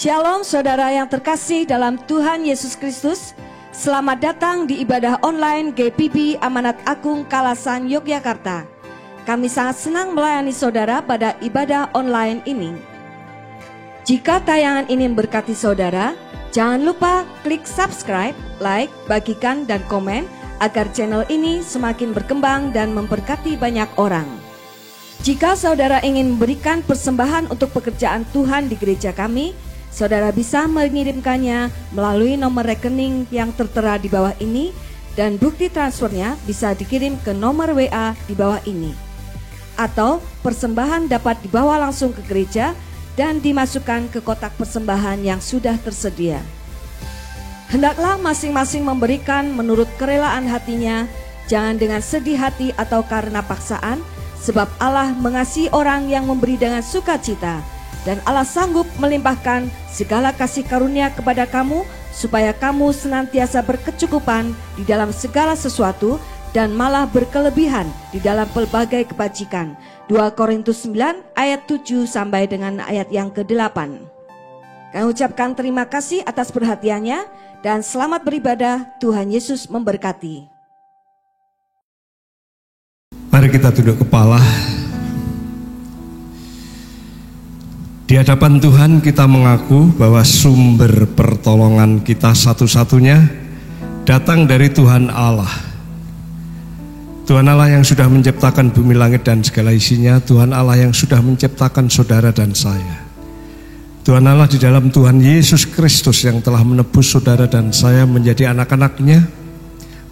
Shalom saudara yang terkasih dalam Tuhan Yesus Kristus. Selamat datang di ibadah online GPB Amanat Agung Kalasan Yogyakarta. Kami sangat senang melayani saudara pada ibadah online ini. Jika tayangan ini memberkati saudara, jangan lupa klik subscribe, like, bagikan, dan komen agar channel ini semakin berkembang dan memberkati banyak orang. Jika saudara ingin memberikan persembahan untuk pekerjaan Tuhan di gereja kami, saudara bisa mengirimkannya melalui nomor rekening yang tertera di bawah ini dan bukti transfernya bisa dikirim ke nomor WA di bawah ini. Atau persembahan dapat dibawa langsung ke gereja dan dimasukkan ke kotak persembahan yang sudah tersedia. Hendaklah masing-masing memberikan menurut kerelaan hatinya, jangan dengan sedih hati atau karena paksaan, sebab Allah mengasihi orang yang memberi dengan sukacita. Dan Allah sanggup melimpahkan segala kasih karunia kepada kamu, supaya kamu senantiasa berkecukupan di dalam segala sesuatu, dan malah berkelebihan di dalam pelbagai kebajikan. 2 Korintus 9 ayat 7 sampai dengan ayat yang ke-8. Kami ucapkan terima kasih atas perhatiannya, dan selamat beribadah. Tuhan Yesus memberkati. Mari kita tunduk kepala. Di hadapan Tuhan kita mengaku bahwa sumber pertolongan kita satu-satunya datang dari Tuhan Allah. Tuhan Allah yang sudah menciptakan bumi langit dan segala isinya, Tuhan Allah yang sudah menciptakan saudara dan saya. Tuhan Allah di dalam Tuhan Yesus Kristus yang telah menebus saudara dan saya menjadi anak-anaknya,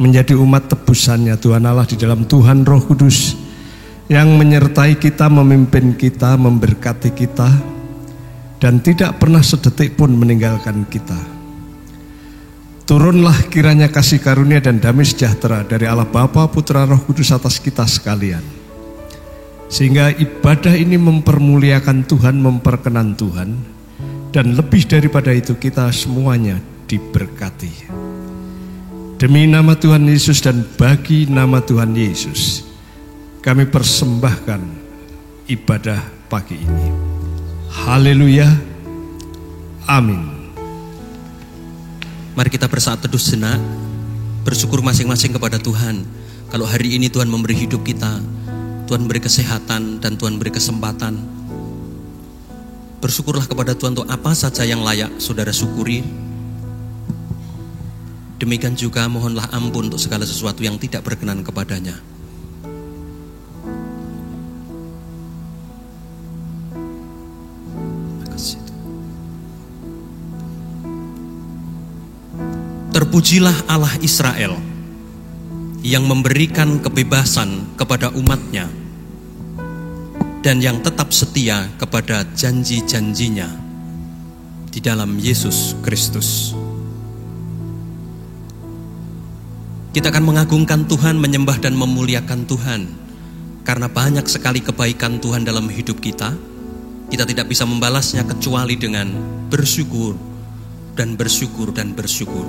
menjadi umat tebusannya. Tuhan Allah di dalam Tuhan Roh Kudus yang menyertai kita, memimpin kita, memberkati kita, dan tidak pernah sedetik pun meninggalkan kita. Turunlah kiranya kasih karunia dan damai sejahtera dari Allah Bapa, Putra, Roh Kudus atas kita sekalian, sehingga ibadah ini mempermuliakan Tuhan, memperkenan Tuhan, dan lebih daripada itu kita semuanya diberkati. Demi nama Tuhan Yesus dan bagi nama Tuhan Yesus, kami persembahkan ibadah pagi ini. Haleluya, amin. Mari kita bersaat teduh sejenak, bersyukur masing-masing kepada Tuhan. Kalau hari ini Tuhan memberi hidup kita, Tuhan beri kesehatan dan Tuhan beri kesempatan. Bersyukurlah kepada Tuhan untuk apa saja yang layak saudara syukuri. Demikian juga mohonlah ampun untuk segala sesuatu yang tidak berkenan kepadanya. Terpujilah Allah Israel yang memberikan kebebasan kepada umatnya dan yang tetap setia kepada janji-janjinya di dalam Yesus Kristus. Kita akan mengagungkan Tuhan, menyembah dan memuliakan Tuhan karena banyak sekali kebaikan Tuhan dalam hidup kita. Kita tidak bisa membalasnya kecuali dengan bersyukur dan bersyukur dan bersyukur.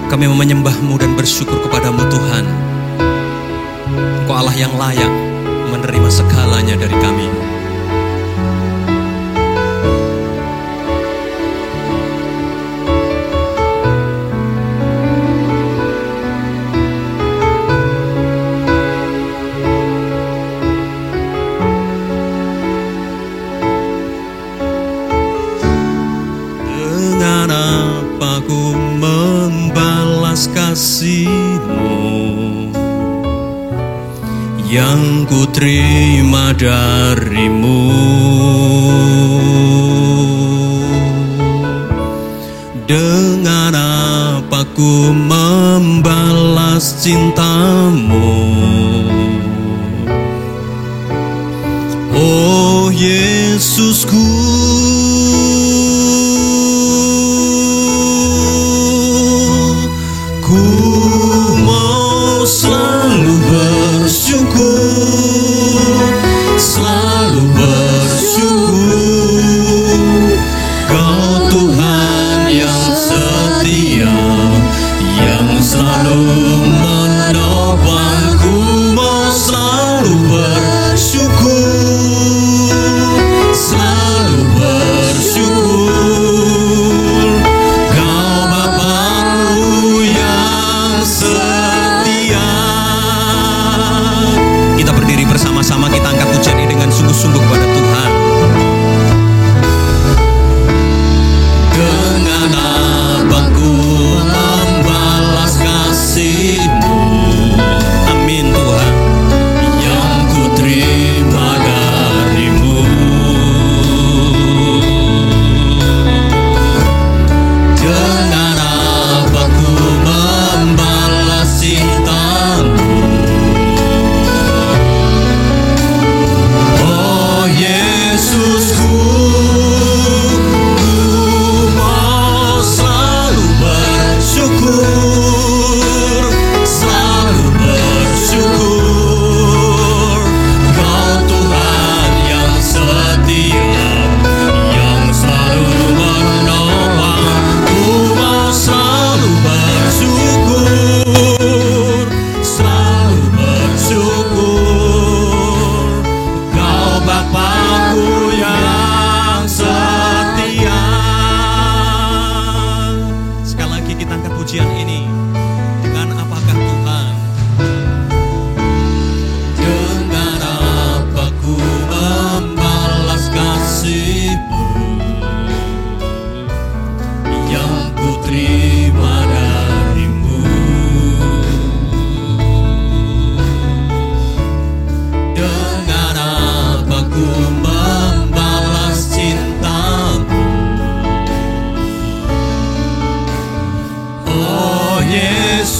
Kami menyembah-Mu dan bersyukur kepada-Mu Tuhan. Engkau Allah yang layak menerima segalanya dari kami. Dengan apa ku membalas kasih-Mu yang ku terima dari-Mu? Dengan apa ku membalas cinta-Mu? Oh Yesusku, ku mau selalu bersyukur, selalu bersyukur. Kau Tuhan yang setia, yang selalu menolong.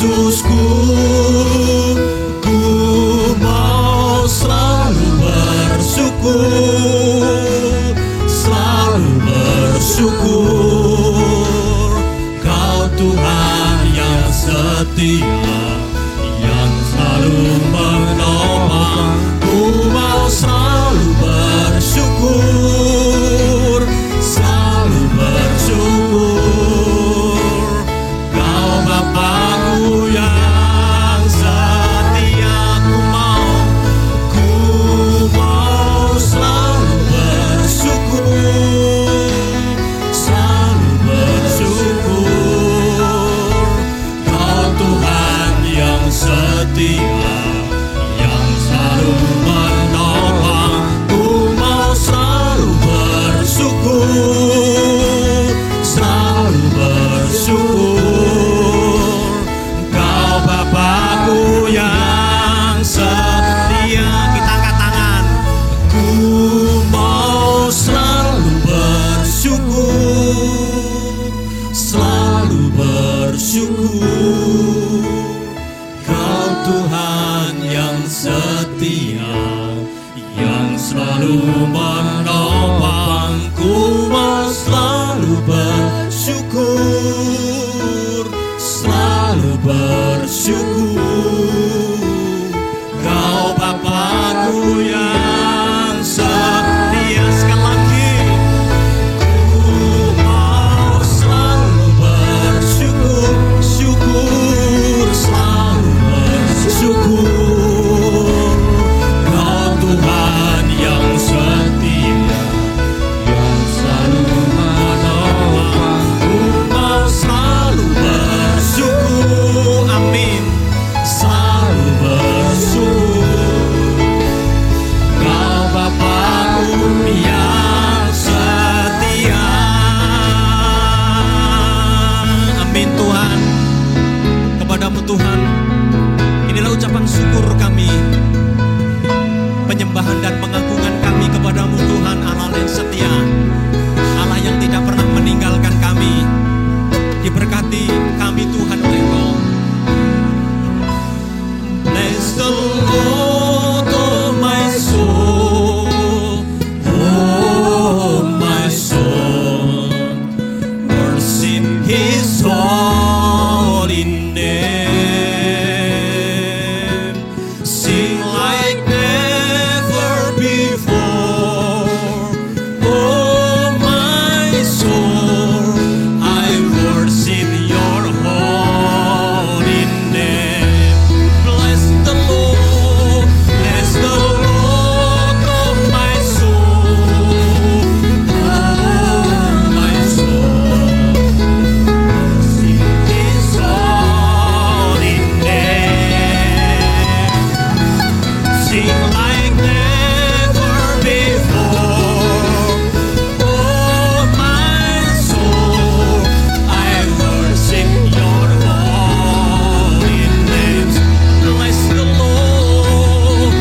Yesusku, ku mau selalu bersyukur, selalu bersyukur. Kau Tuhan yang setia, yang selalu menolong. Ku mau selalu bersyukur, selalu bersyukur. Kau Bapa-Ku yang setia, ku mau selalu bersyukur, selalu bersyukur. Kau Tuhan yang setia, yang selalu menolong. Ku mau selalu bersyukur, selalu bersyukur. Kau Bapa-Ku yang setia. Kita angkat tangan. Ku mau selalu bersyukur, selalu bersyukur. Kau Tuhan yang setia, yang selalu menolong. Ku mau selalu bersyukur, selalu bersyukur. Kau Bapa-Ku yang setia. Sekali lagi. Ku mau selalu bersyukur, syukur, selalu bersyukur. Kau Tuhan yang setia, yang selalu menolong. Ku mau selalu bersyukur, amin, selalu bersyukur. Kau Bapa-Ku yang setia, amin Tuhan. Kepadamu Tuhan, inilah ucapan syukur kami, penyembahan dan pengagungan kami kepadamu Tuhan, Allah yang setia, Allah yang tidak pernah meninggalkan kami. Diberkati kami Tuhan oleh Engkau. Bless the Lord, oh my soul, oh my soul, worship His holy name. Sing like never before, oh my soul, I worship Your holy name. Bless the Lord, oh my soul, oh my soul, worship His holy name. Sing like never before, oh my soul, I worship Your holy name. Bless the Lord,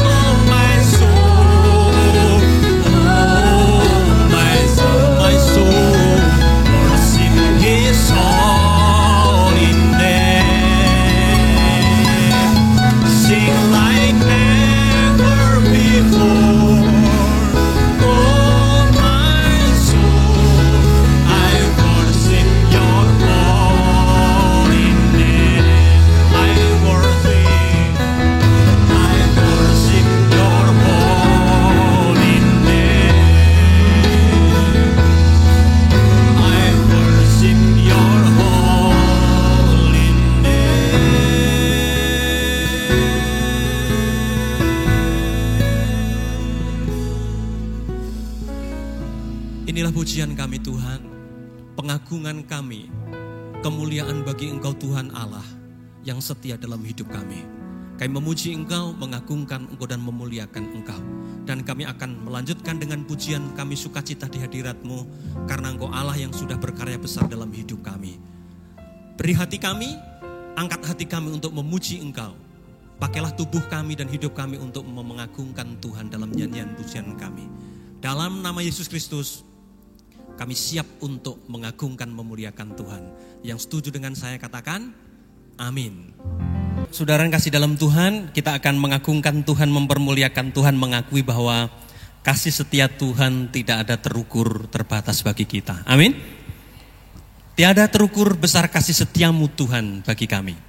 oh my soul, oh my soul, worship His holy name. Sing like never before, oh my soul, I worship Your holy name. I worship Your holy name. I worship Your holy name. Inilah pujian kami Tuhan, pengagungan kami, kemuliaan bagi Engkau Tuhan Allah yang setia dalam hidup kami. Kami memuji Engkau, mengagungkan Engkau dan memuliakan Engkau. Dan kami akan melanjutkan dengan pujian kami sukacita di hadirat-Mu, karena Engkau Allah yang sudah berkarya besar dalam hidup kami. Beri hati kami, angkat hati kami untuk memuji Engkau. Pakailah tubuh kami dan hidup kami untuk mengagungkan Tuhan dalam nyanyian pujian kami. Dalam nama Yesus Kristus, Kami siap untuk mengagungkan, memuliakan Tuhan. Yang setuju dengan saya katakan, amin. Saudara yang kasih dalam Tuhan, kita akan mengagungkan Tuhan, mempermuliakan Tuhan, mengakui bahwa kasih setia Tuhan tidak ada terukur, terbatas bagi kita. Amin. Tiada terukur besar kasih setiamu Tuhan bagi kami.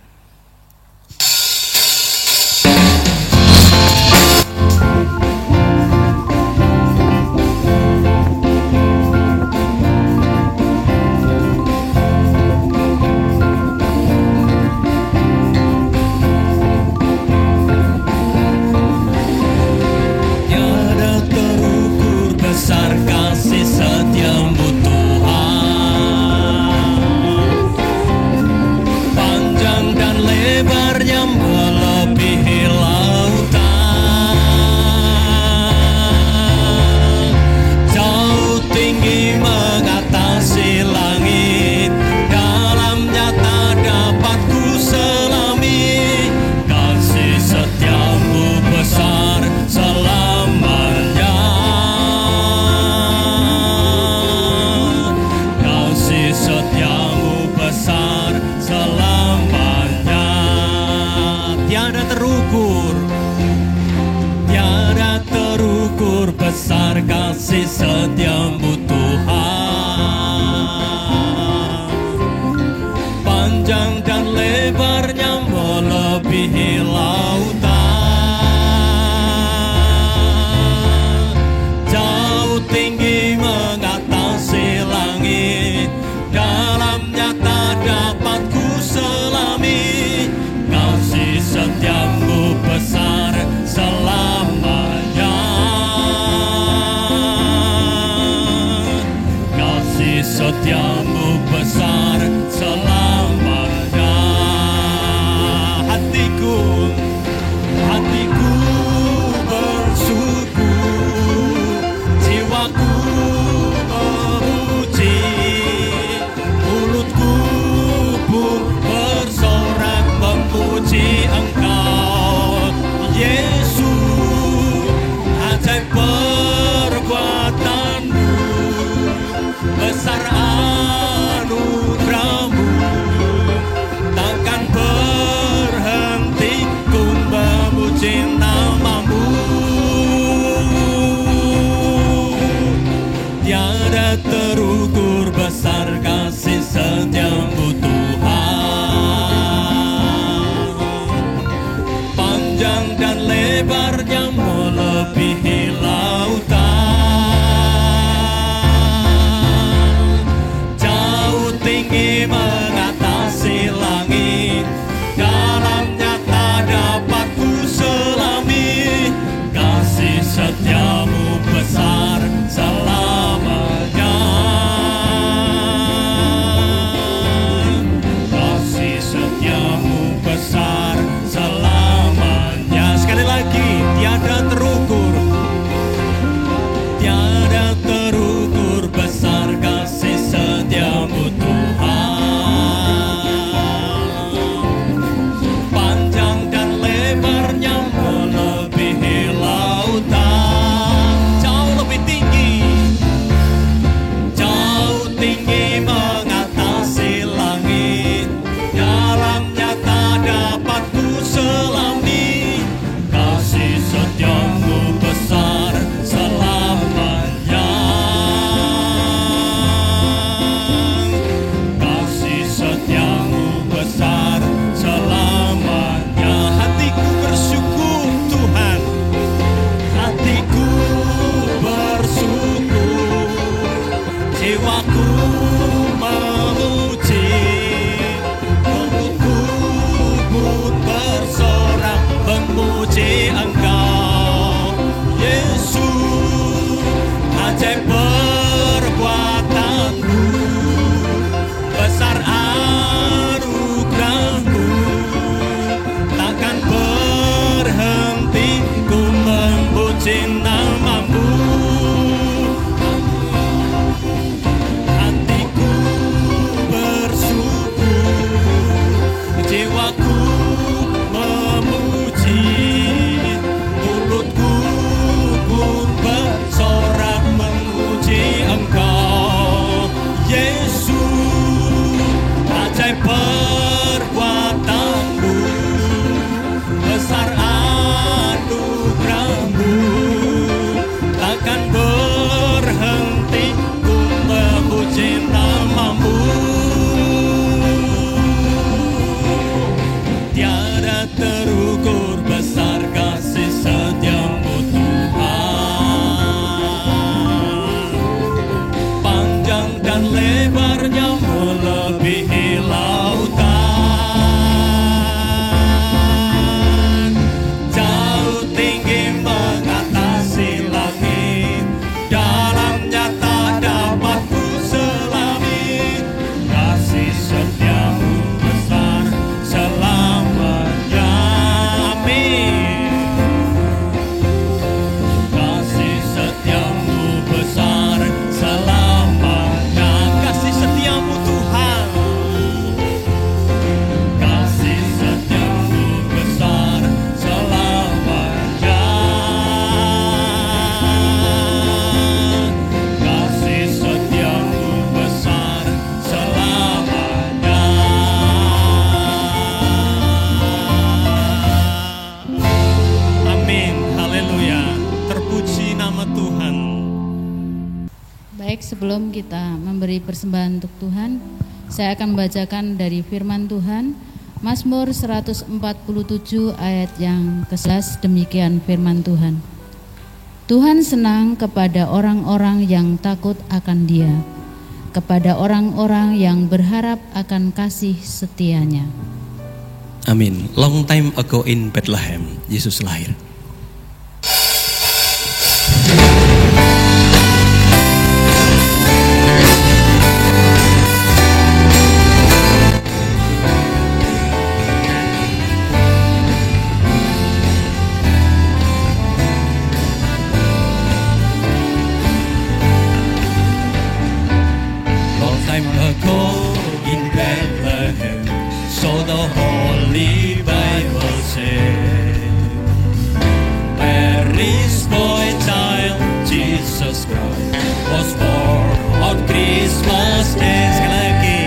Mulutku pun bersorak memuji bagai perbuatanmu, besar anugerahmu, takkan berhenti ku memuji namamu. Tiada terukur besar kasih setiamu Tuhan, panjang dan lebarnya melebihi lautan, jauh tinggi mengatasi langit, dalamnya tak dapat ku selami. Kasih setiamu besar selamanya, amin. Kasih setiamu besar selamanya, kasih setiamu Tuhan, kasih setiamu besar selamanya, kasih setiamu besar selamanya. Amin, haleluya, terpuji nama Tuhan. Baik, sebelum kita memberi persembahan untuk Tuhan, saya akan membacakan dari firman Tuhan, Mazmur 147 ayat yang ke-11. Demikian firman Tuhan. Tuhan senang kepada orang-orang yang takut akan Dia, kepada orang-orang yang berharap akan kasih setianya. Amin. Long time ago in Bethlehem, Yesus lahir. Long time ago in Bethlehem, so the Holy Bible said, Mary's boy child, Jesus Christ, was born on Christmas Day. Sekali lagi.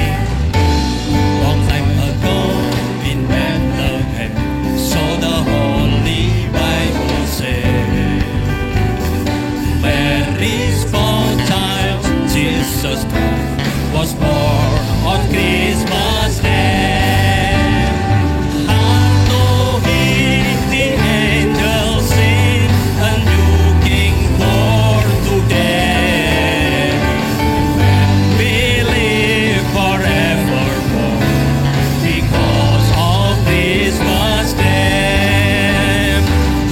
Long time ago in Bethlehem, so the Holy Bible said, Mary's boy child, Jesus Christ, was born on Christmas Day. Halloween, the angels sing, a new King born today. We live forevermore because of Christmas Day.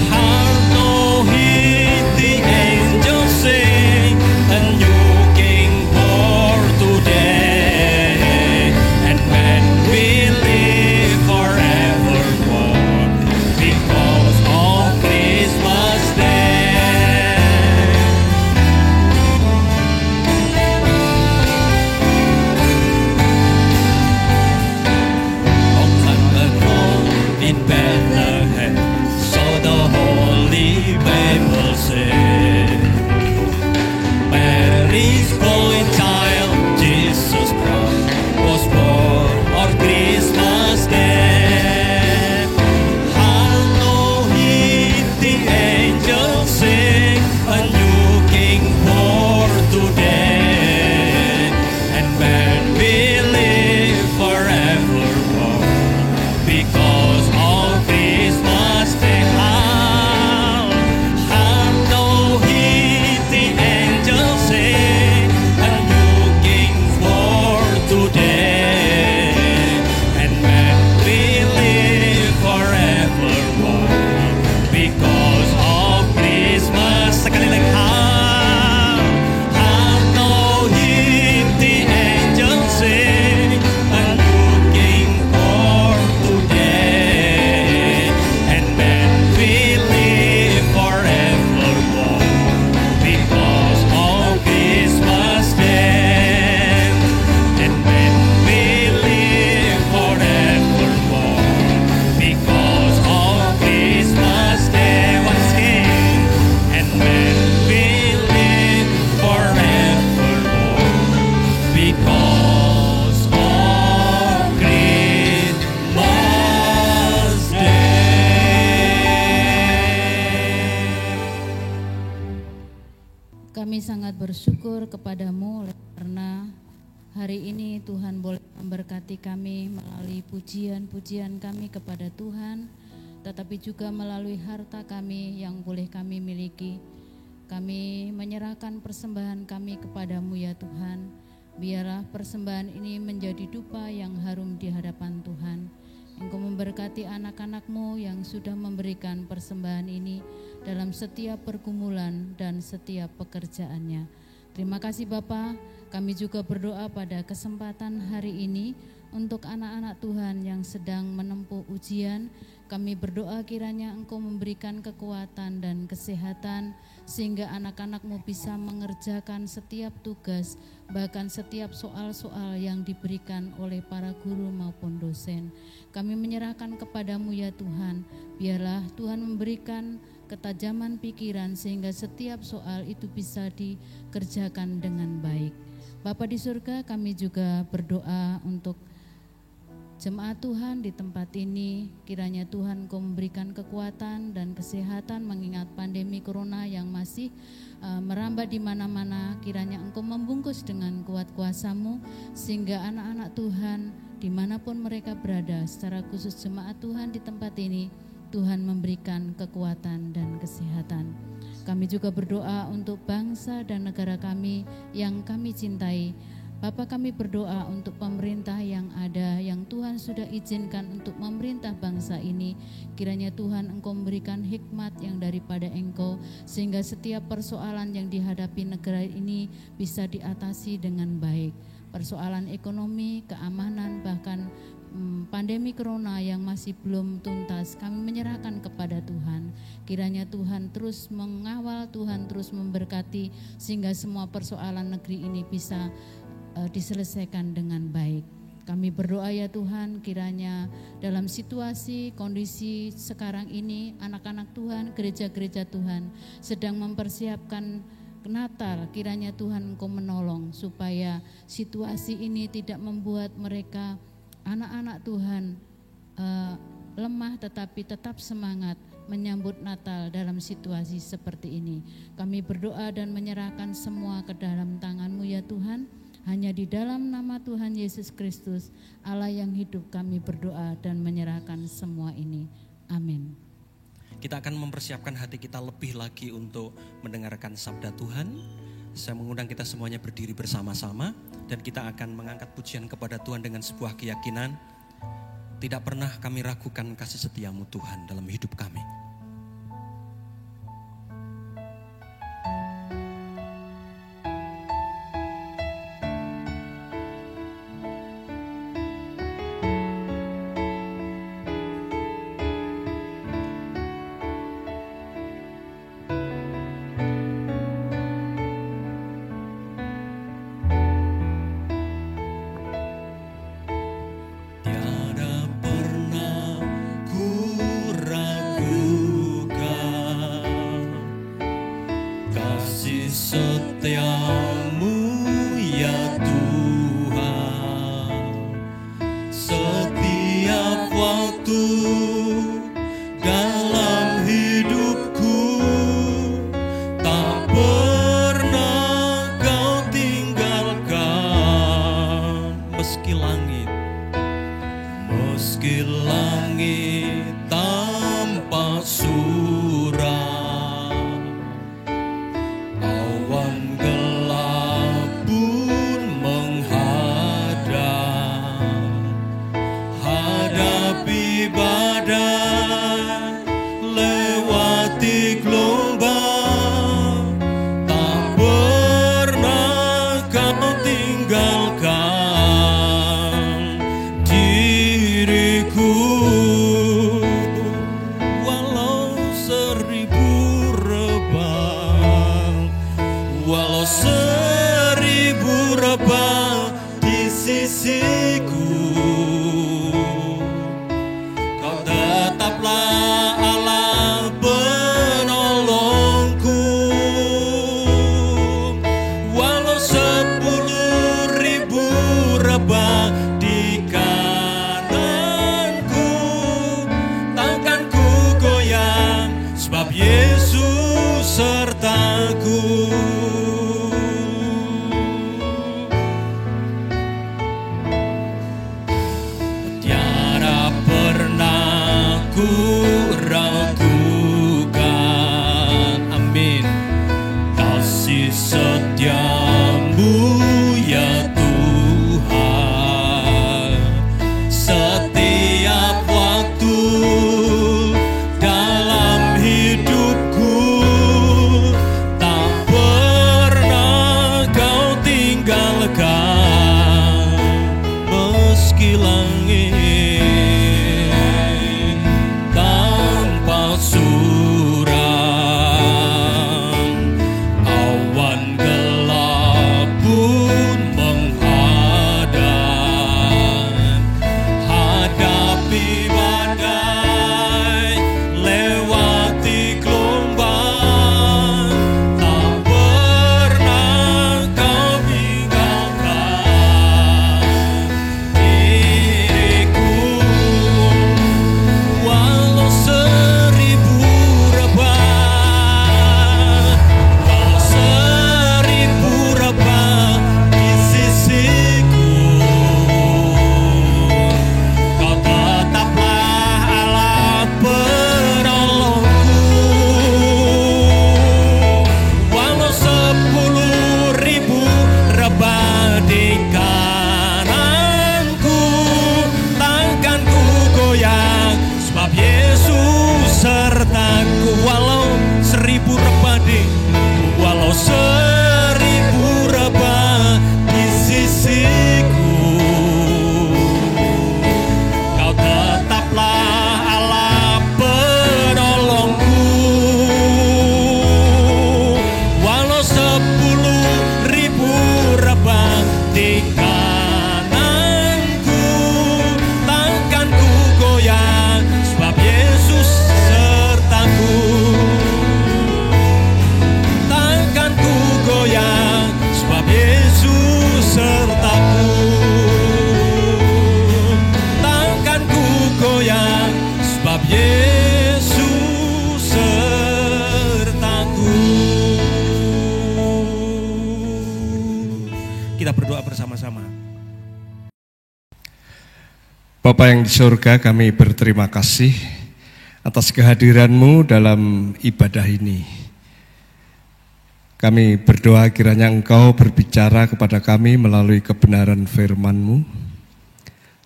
Halloween, the angels sing, a new King born today. And kami sangat bersyukur kepadamu karena hari ini Tuhan boleh memberkati kami melalui pujian-pujian kami kepada Tuhan, tetapi juga melalui harta kami yang boleh kami miliki. Kami menyerahkan persembahan kami kepadamu ya Tuhan. Biarlah persembahan ini menjadi dupa yang harum di hadapan Tuhan. Engkau memberkati anak-anak-Mu yang sudah memberikan persembahan ini dalam setiap pergumulan dan setiap pekerjaannya. Terima kasih Bapa. Kami juga berdoa pada kesempatan hari ini untuk anak-anak Tuhan yang sedang menempuh ujian. Kami berdoa kiranya Engkau memberikan kekuatan dan kesehatan sehingga anak-anak-Mu bisa mengerjakan setiap tugas, bahkan setiap soal-soal yang diberikan oleh para guru maupun dosen. Kami menyerahkan kepadamu ya Tuhan, biarlah Tuhan memberikan ketajaman pikiran sehingga setiap soal itu bisa dikerjakan dengan baik. Bapa di surga, kami juga berdoa untuk jemaat Tuhan di tempat ini, kiranya Tuhan Engkau memberikan kekuatan dan kesehatan mengingat pandemi corona yang masih merambah di mana-mana. Kiranya Engkau membungkus dengan kuat kuasa-Mu sehingga anak-anak Tuhan dimanapun mereka berada, secara khusus jemaat Tuhan di tempat ini, Tuhan memberikan kekuatan dan kesehatan. Kami juga berdoa untuk bangsa dan negara kami yang kami cintai. Bapa, kami berdoa untuk pemerintah yang ada, yang Tuhan sudah izinkan untuk memerintah bangsa ini. Kiranya Tuhan Engkau memberikan hikmat yang daripada Engkau, sehingga setiap persoalan yang dihadapi negara ini bisa diatasi dengan baik. Persoalan ekonomi, keamanan, bahkan pandemi corona yang masih belum tuntas, kami menyerahkan kepada Tuhan. Kiranya Tuhan terus mengawal, Tuhan terus memberkati, sehingga semua persoalan negeri ini bisa diselesaikan dengan baik. Kami berdoa ya Tuhan, kiranya dalam situasi kondisi sekarang ini anak-anak Tuhan, gereja-gereja Tuhan sedang mempersiapkan Natal. Kiranya Tuhan Engkau menolong supaya situasi ini tidak membuat mereka, anak-anak Tuhan, lemah tetapi tetap semangat menyambut Natal dalam situasi seperti ini. Kami berdoa dan menyerahkan semua ke dalam tangan-Mu ya Tuhan. Hanya di dalam nama Tuhan Yesus Kristus, Allah yang hidup, kami berdoa dan menyerahkan semua ini. Amin. Kita akan mempersiapkan hati kita lebih lagi untuk mendengarkan sabda Tuhan. Saya mengundang kita semuanya berdiri bersama-sama dan kita akan mengangkat pujian kepada Tuhan dengan sebuah keyakinan. Tidak pernah kami ragukan kasih setia-Mu Tuhan dalam hidup kami. Setiamu ya Tuhan, setiap waktu dalam hidupku, tak pernah Kau tinggalkan. Meski langit tampak suram, awan gelap pun menghadang, hadapi badai, lewati gelombang, tak pernah Kau tinggalkan diriku. Walau seribu rebah di sisiku, Kau tetaplah Allah penolongku. Walau 10.000 rebah di kananku, takkan ku goyang sebab Yesus sertaku. ku ragukan. Amin. Kasih setiamu ya Tuhan, setiap waktu dalam hidupku, tak pernah kau tinggalkan. Meski langit tanpa suram, awan gelap pun menghadang. Hadapi badai, lewati gelombang, tak pernah kau tinggalkan diriku. Walau seribu rebah, walau seribu rebah di sisiku, kau tetaplah Allah penolongku. Walau 10.000 rebah di kananku, takkan ku goyang, sebab Yesus sertaku. Walau 1000 rebah walau 1000 rebah di sisiku, kau tetaplah Allah penolongku. Walau 10.000 rebah di kananku, takkan ku goyang, sebab Yesus sertaku. Takkan ku goyang, sebab Yesus sertaku. Takkan ku goyang, sebab Yesus sertaku. Kita berdoa bersama-sama. Bapa yang di surga, kami berterima kasih atas kehadiran-Mu dalam ibadah ini. Kami berdoa kiranya Engkau berbicara kepada kami melalui kebenaran firman-Mu.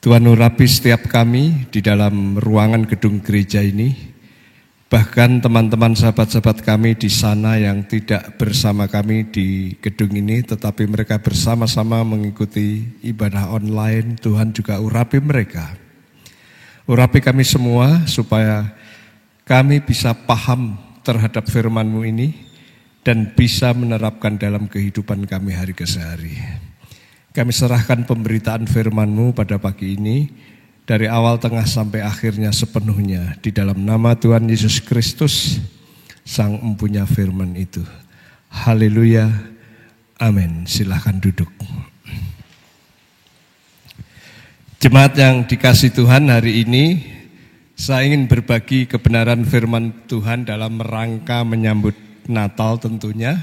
Tuhan, urapi setiap kami di dalam ruangan gedung gereja ini. Bahkan teman-teman sahabat-sahabat kami di sana yang tidak bersama kami di gedung ini, tetapi mereka bersama-sama mengikuti ibadah online. Tuhan juga urapi mereka. Urapi kami semua supaya kami bisa paham terhadap firman-Mu ini dan bisa menerapkan dalam kehidupan kami hari ke hari. Kami serahkan pemberitaan firman-Mu pada pagi ini, dari awal, tengah, sampai akhirnya sepenuhnya, di dalam nama Tuhan Yesus Kristus, Sang Empunya firman itu. Haleluya, amin. Silahkan duduk. Jemaat yang dikasih Tuhan, hari ini saya ingin berbagi kebenaran firman Tuhan dalam rangka menyambut Natal tentunya,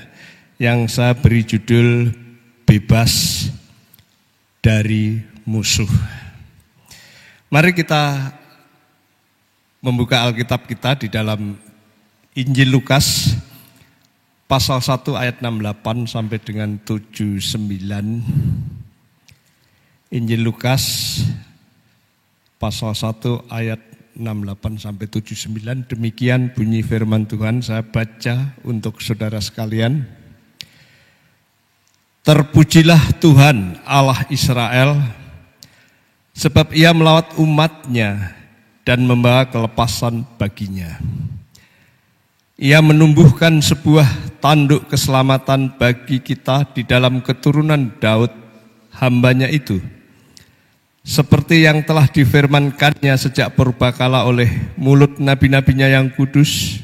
yang saya beri judul Bebas dari Musuh. Mari kita membuka Alkitab kita di dalam Injil Lukas pasal 1 ayat 68 sampai dengan 79. Injil Lukas pasal 1 ayat 68 sampai 79. Demikian bunyi firman Tuhan, saya baca untuk saudara sekalian. Terpujilah Tuhan Allah Israel, sebab Ia melawat umat-Nya dan membawa kelepasan baginya. Ia menumbuhkan sebuah tanduk keselamatan bagi kita di dalam keturunan Daud, hamba-Nya itu, seperti yang telah difirmankannya sejak purbakala oleh mulut nabi-nabinya yang kudus,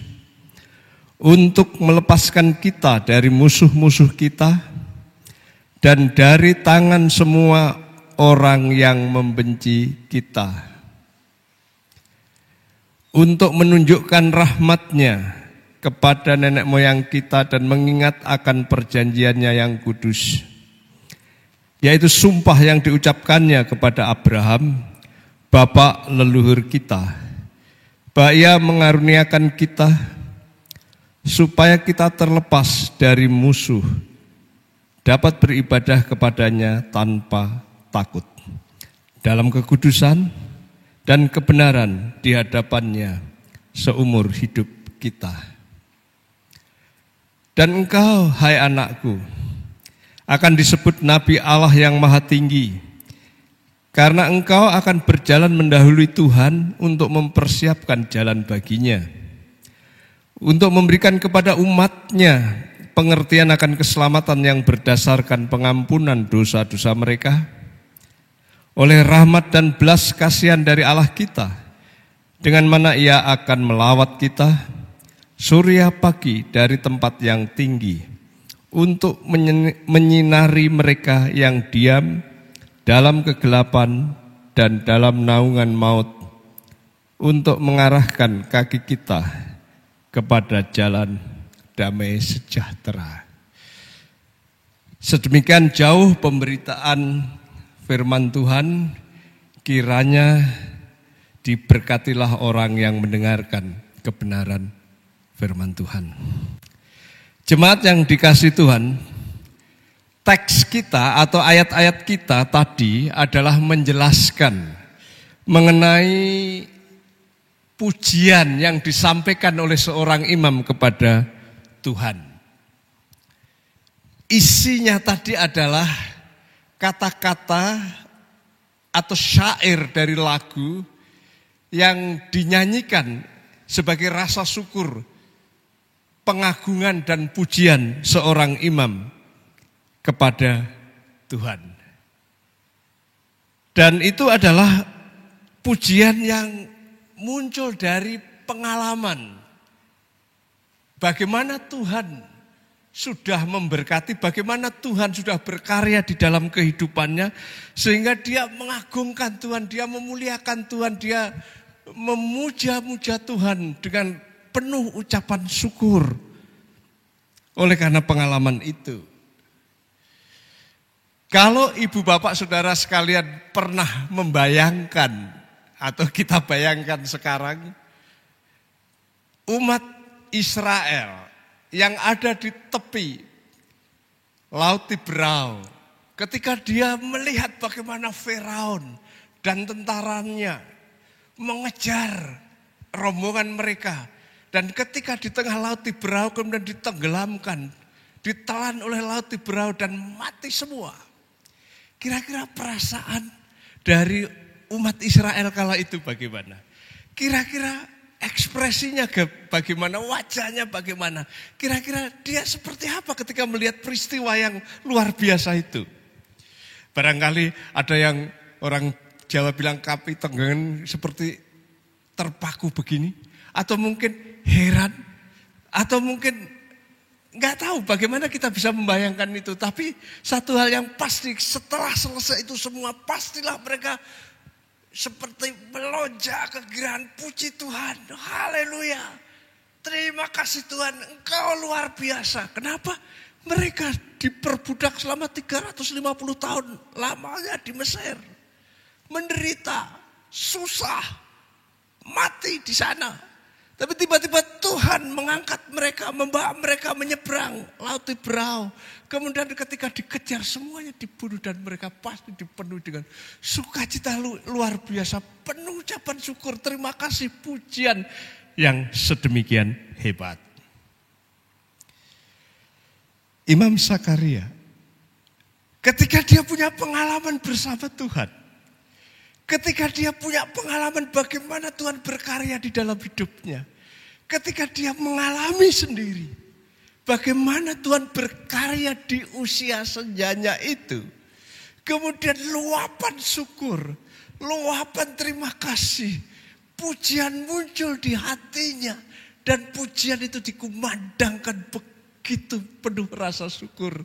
untuk melepaskan kita dari musuh-musuh kita dan dari tangan semua orang yang membenci kita, untuk menunjukkan rahmat-Nya kepada nenek moyang kita dan mengingat akan perjanjiannya yang kudus, yaitu sumpah yang diucapkannya kepada Abraham, bapa leluhur kita, bahwa Ia mengaruniakan kita supaya kita terlepas dari musuh, dapat beribadah kepadanya tanpa takut, dalam kekudusan dan kebenaran di hadapannya seumur hidup kita. Dan engkau, hai anakku, akan disebut Nabi Allah yang Maha Tinggi, karena engkau akan berjalan mendahului Tuhan untuk mempersiapkan jalan baginya, untuk memberikan kepada umatnya pengertian akan keselamatan yang berdasarkan pengampunan dosa-dosa mereka, oleh rahmat dan belas kasihan dari Allah kita, dengan mana Ia akan melawat kita, surya pagi dari tempat yang tinggi, untuk menyinari mereka yang diam dalam kegelapan dan dalam naungan maut, untuk mengarahkan kaki kita kepada jalan damai sejahtera. Sedemikian jauh pemberitaan firman Tuhan, kiranya diberkatilah orang yang mendengarkan kebenaran firman Tuhan. Jemaat yang dikasihi Tuhan, teks kita atau ayat-ayat kita tadi adalah menjelaskan mengenai pujian yang disampaikan oleh seorang imam kepada Tuhan. Isinya tadi adalah kata-kata atau syair dari lagu yang dinyanyikan sebagai rasa syukur, pengagungan dan pujian seorang imam kepada Tuhan. Dan itu adalah pujian yang muncul dari pengalaman. Bagaimana Tuhan sudah memberkati, bagaimana Tuhan sudah berkarya di dalam kehidupannya, sehingga dia mengagungkan Tuhan, dia memuliakan Tuhan, dia memuja-muja Tuhan dengan penuh ucapan syukur. Oleh karena pengalaman itu, kalau ibu bapak saudara sekalian pernah membayangkan, atau kita bayangkan sekarang, umat Israel yang ada di tepi Laut Tiberau, ketika dia melihat bagaimana Firaun dan tentaranya mengejar rombongan mereka, dan ketika di tengah Laut Tiberau kemudian ditenggelamkan, ditelan oleh Laut Tiberau dan mati semua. Kira-kira perasaan dari umat Israel kala itu bagaimana? Kira-kira ekspresinya bagaimana, wajahnya bagaimana? Kira-kira dia seperti apa ketika melihat peristiwa yang luar biasa itu? Barangkali ada yang orang Jawa bilang kapi tenggengan seperti terpaku begini, atau mungkin heran, atau mungkin nggak tahu bagaimana kita bisa membayangkan itu. Tapi satu hal yang pasti, setelah selesai itu semua, pastilah mereka seperti melonjak kegembiraan, puji Tuhan, haleluya. Terima kasih Tuhan, Engkau luar biasa. Kenapa? Mereka diperbudak selama 350 tahun lamanya di Mesir. Menderita, susah, mati di sana. Tapi tiba-tiba Tuhan mengangkat mereka, membawa mereka menyeberang Laut Tiberau. Kemudian ketika dikejar semuanya dibunuh, dan mereka pasti dipenuhi dengan sukacita luar biasa. Penuh ucapan syukur, terima kasih, pujian yang sedemikian hebat. Imam Zakaria, ketika dia punya pengalaman bersama Tuhan, ketika dia punya pengalaman bagaimana Tuhan berkarya di dalam hidupnya, ketika dia mengalami sendiri bagaimana Tuhan berkarya di usia senjanya itu, kemudian luapan syukur, luapan terima kasih, pujian muncul di hatinya, dan pujian itu dikumandangkan begitu penuh rasa syukur.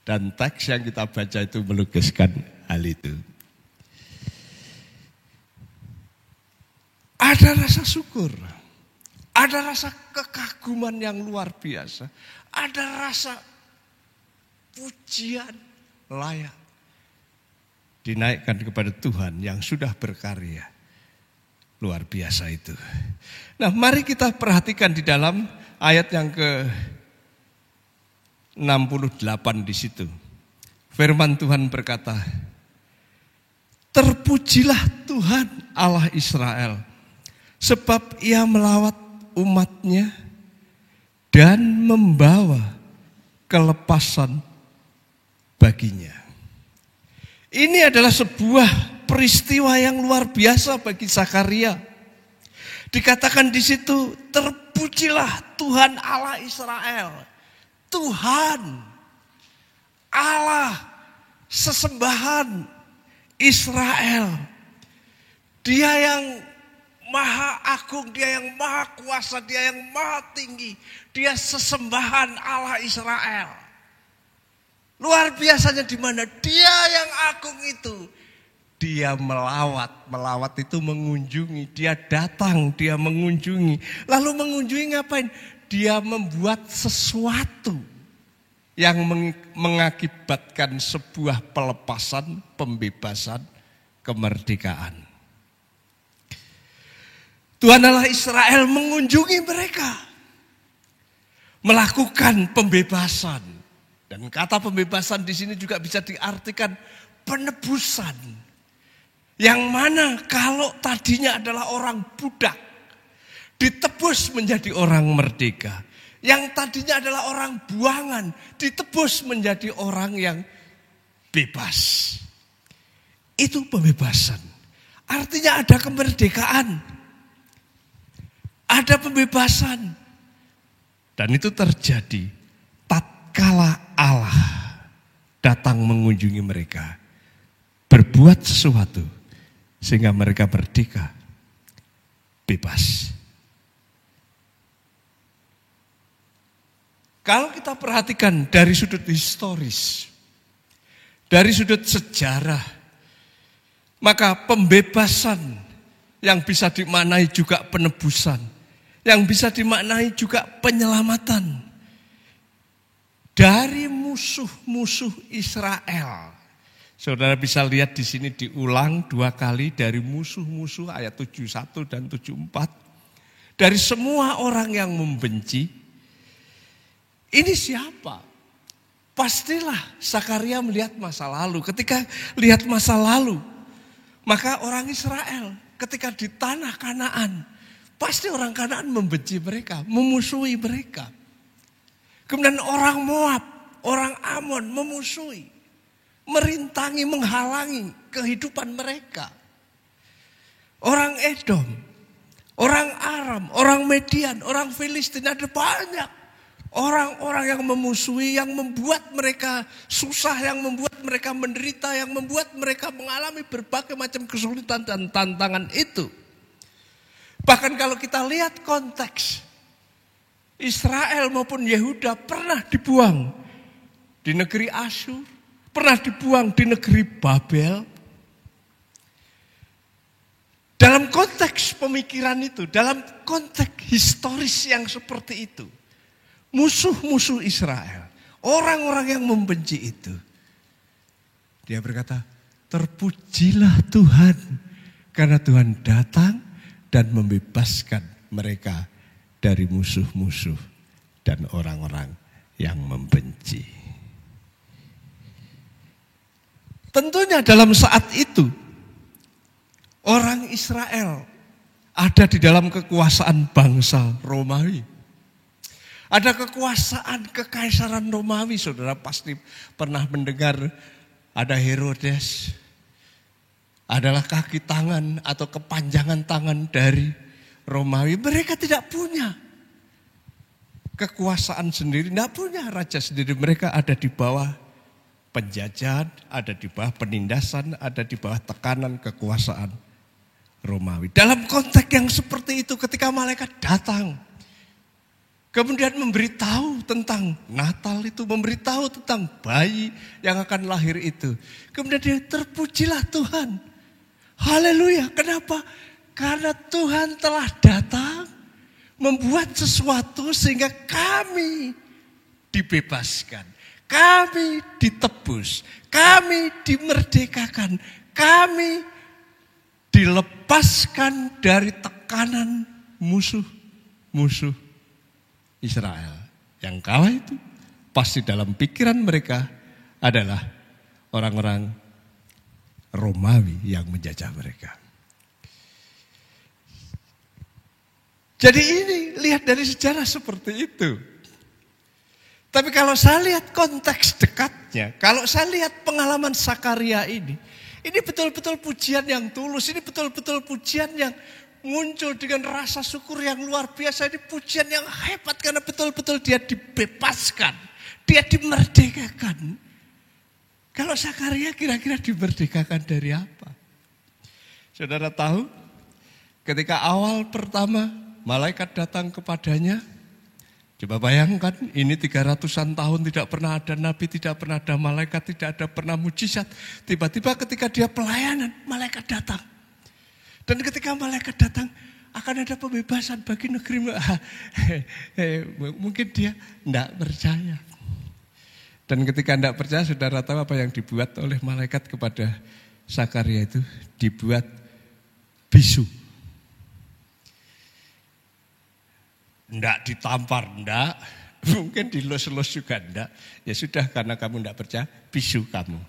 Dan teks yang kita baca itu melukiskan hal itu. Ada rasa syukur, ada rasa kekaguman yang luar biasa, ada rasa pujian layak dinaikkan kepada Tuhan yang sudah berkarya luar biasa itu. Nah, mari kita perhatikan di dalam ayat yang ke-68 di situ. Firman Tuhan berkata, "Terpujilah Tuhan Allah Israel, sebab Ia melawat umat-Nya dan membawa kelepasan baginya." Ini adalah sebuah peristiwa yang luar biasa bagi Zakaria. Dikatakan di situ, terpujilah Tuhan Allah Israel. Tuhan, Allah, sesembahan Israel. Dia yang maha agung, dia yang maha kuasa, dia yang maha tinggi. Dia sesembahan Allah Israel. Luar biasanya di mana dia yang agung itu. Dia melawat itu mengunjungi. Dia datang, dia mengunjungi. Lalu mengunjungi ngapain? Dia membuat sesuatu yang mengakibatkan sebuah pelepasan, pembebasan, kemerdekaan. Tuhan Allah Israel mengunjungi mereka, melakukan pembebasan. Dan kata pembebasan di sini juga bisa diartikan penebusan. Yang mana kalau tadinya adalah orang budak, ditebus menjadi orang merdeka. Yang tadinya adalah orang buangan, ditebus menjadi orang yang bebas. Itu pembebasan. Artinya ada kemerdekaan. Ada pembebasan. Dan itu terjadi tatkala Allah datang mengunjungi mereka. Berbuat sesuatu sehingga mereka merdeka, bebas. Kalau kita perhatikan dari sudut historis, dari sudut sejarah, maka pembebasan yang bisa dimaknai juga penebusan, yang bisa dimaknai juga penyelamatan dari musuh-musuh Israel. Saudara bisa lihat di sini diulang 2 kali dari musuh-musuh ayat 71 dan 74. Dari semua orang yang membenci. Ini siapa? Pastilah Zakaria melihat masa lalu. Ketika lihat masa lalu, maka orang Israel ketika di tanah Kanaan, pasti orang Kanaan membenci mereka, memusuhi mereka. Kemudian orang Moab, orang Amon memusuhi, merintangi, menghalangi kehidupan mereka. Orang Edom, orang Aram, orang Median, orang Filistin, ada banyak orang-orang yang memusuhi, yang membuat mereka susah, yang membuat mereka menderita, yang membuat mereka mengalami berbagai macam kesulitan dan tantangan itu. Bahkan kalau kita lihat konteks, Israel maupun Yehuda pernah dibuang di negeri Asyur, pernah dibuang di negeri Babel. Dalam konteks pemikiran itu, dalam konteks historis yang seperti itu, musuh-musuh Israel, orang-orang yang membenci itu, dia berkata, terpujilah Tuhan, karena Tuhan datang dan membebaskan mereka dari musuh-musuh dan orang-orang yang membenci. Tentunya dalam saat itu, orang Israel ada di dalam kekuasaan bangsa Romawi. Ada kekuasaan kekaisaran Romawi, saudara pasti pernah mendengar ada Herodes. Adalah kaki tangan atau kepanjangan tangan dari Romawi. Mereka tidak punya kekuasaan sendiri, tidak punya raja sendiri. Mereka ada di bawah penjajahan, ada di bawah penindasan, ada di bawah tekanan kekuasaan Romawi. Dalam konteks yang seperti itu, ketika malaikat datang, kemudian memberitahu tentang Natal itu, memberitahu tentang bayi yang akan lahir itu. Kemudian dia, terpujilah Tuhan. Haleluya. Kenapa? Karena Tuhan telah datang membuat sesuatu sehingga kami dibebaskan. Kami ditebus. Kami dimerdekakan. Kami dilepaskan dari tekanan musuh Israel. Yang kalah itu pasti dalam pikiran mereka adalah orang-orang Romawi yang menjajah mereka. Jadi ini lihat dari sejarah seperti itu. Tapi kalau saya lihat konteks dekatnya, kalau saya lihat pengalaman Sakaria ini betul-betul pujian yang tulus, ini betul-betul pujian yang muncul dengan rasa syukur yang luar biasa. Ini pujian yang hebat karena betul-betul dia dibebaskan, dia dimerdekakan. Kalau Sakaria kira-kira dimerdekakan dari apa? Saudara tahu, ketika awal pertama malaikat datang kepadanya, coba bayangkan ini 300-an tahun tidak pernah ada nabi, tidak pernah ada malaikat, tidak ada pernah mujizat. Tiba-tiba ketika dia pelayanan, malaikat datang. Dan ketika malaikat datang, akan ada pembebasan bagi negeri. Mungkin dia tidak percaya. Dan ketika tidak percaya, saudara tahu apa yang dibuat oleh malaikat kepada Sakaria itu? Dibuat bisu. Tidak ditampar, tidak. Mungkin dilus-lus juga, tidak. Ya sudah, karena kamu tidak percaya, bisu kamu.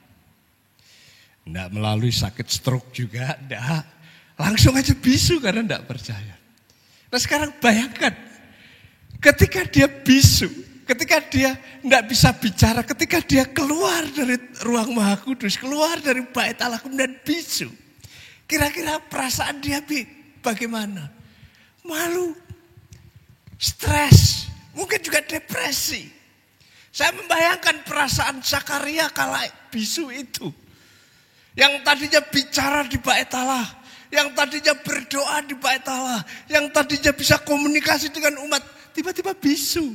Tidak melalui sakit stroke juga, tidak. Langsung aja bisu karena tidak percaya. Nah sekarang bayangkan, ketika dia bisu, ketika dia tidak bisa bicara, ketika dia keluar dari ruang Maha Kudus, keluar dari bait Allah kemudian bisu. Kira-kira perasaan dia bagaimana? Malu, stres, mungkin juga depresi. Saya membayangkan perasaan Sakaria kala bisu itu. Yang tadinya bicara di bait Allah, yang tadinya berdoa di bait Allah, yang tadinya bisa komunikasi dengan umat, tiba-tiba bisu.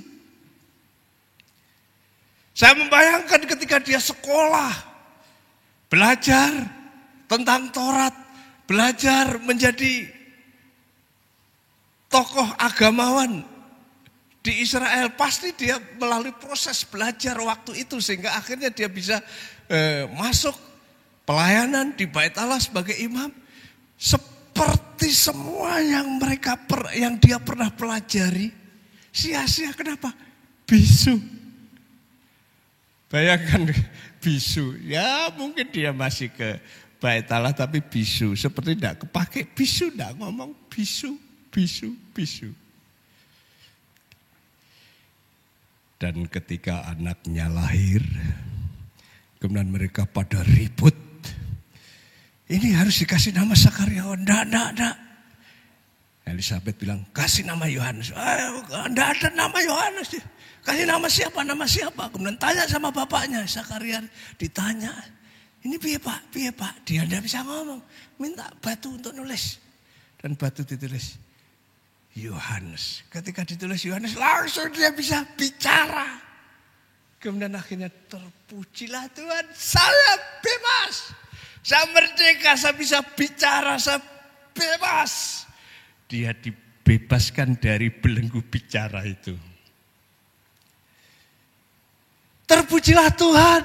Saya membayangkan ketika dia sekolah, belajar tentang Taurat, belajar menjadi tokoh agamawan di Israel, pasti dia melalui proses belajar waktu itu sehingga akhirnya dia bisa masuk pelayanan di bait Allah sebagai imam. Seperti semua yang dia pernah pelajari sia-sia. Kenapa? Bisu. Bayangkan bisu. Ya mungkin dia masih ke bait Allah tapi bisu. Seperti tidak kepake bisu, tidak ngomong bisu. Dan ketika anaknya lahir, kemudian mereka pada ribut. Ini harus dikasih nama Sakaria. Enggak. Elizabeth bilang, kasih nama Yohanes. Enggak ada nama Yohanes. Kasih nama siapa? Kemudian tanya sama bapaknya. Sakaria ditanya, ini piye pak? Dia enggak bisa ngomong. Minta batu untuk nulis. Dan batu ditulis Yohanes. Ketika ditulis Yohanes, langsung dia bisa bicara. Kemudian akhirnya terpujilah Tuhan, saya bebas. Saya merdeka, saya bisa bicara, saya bebas. Dia dibebaskan dari belenggu bicara itu. Terpujilah Tuhan.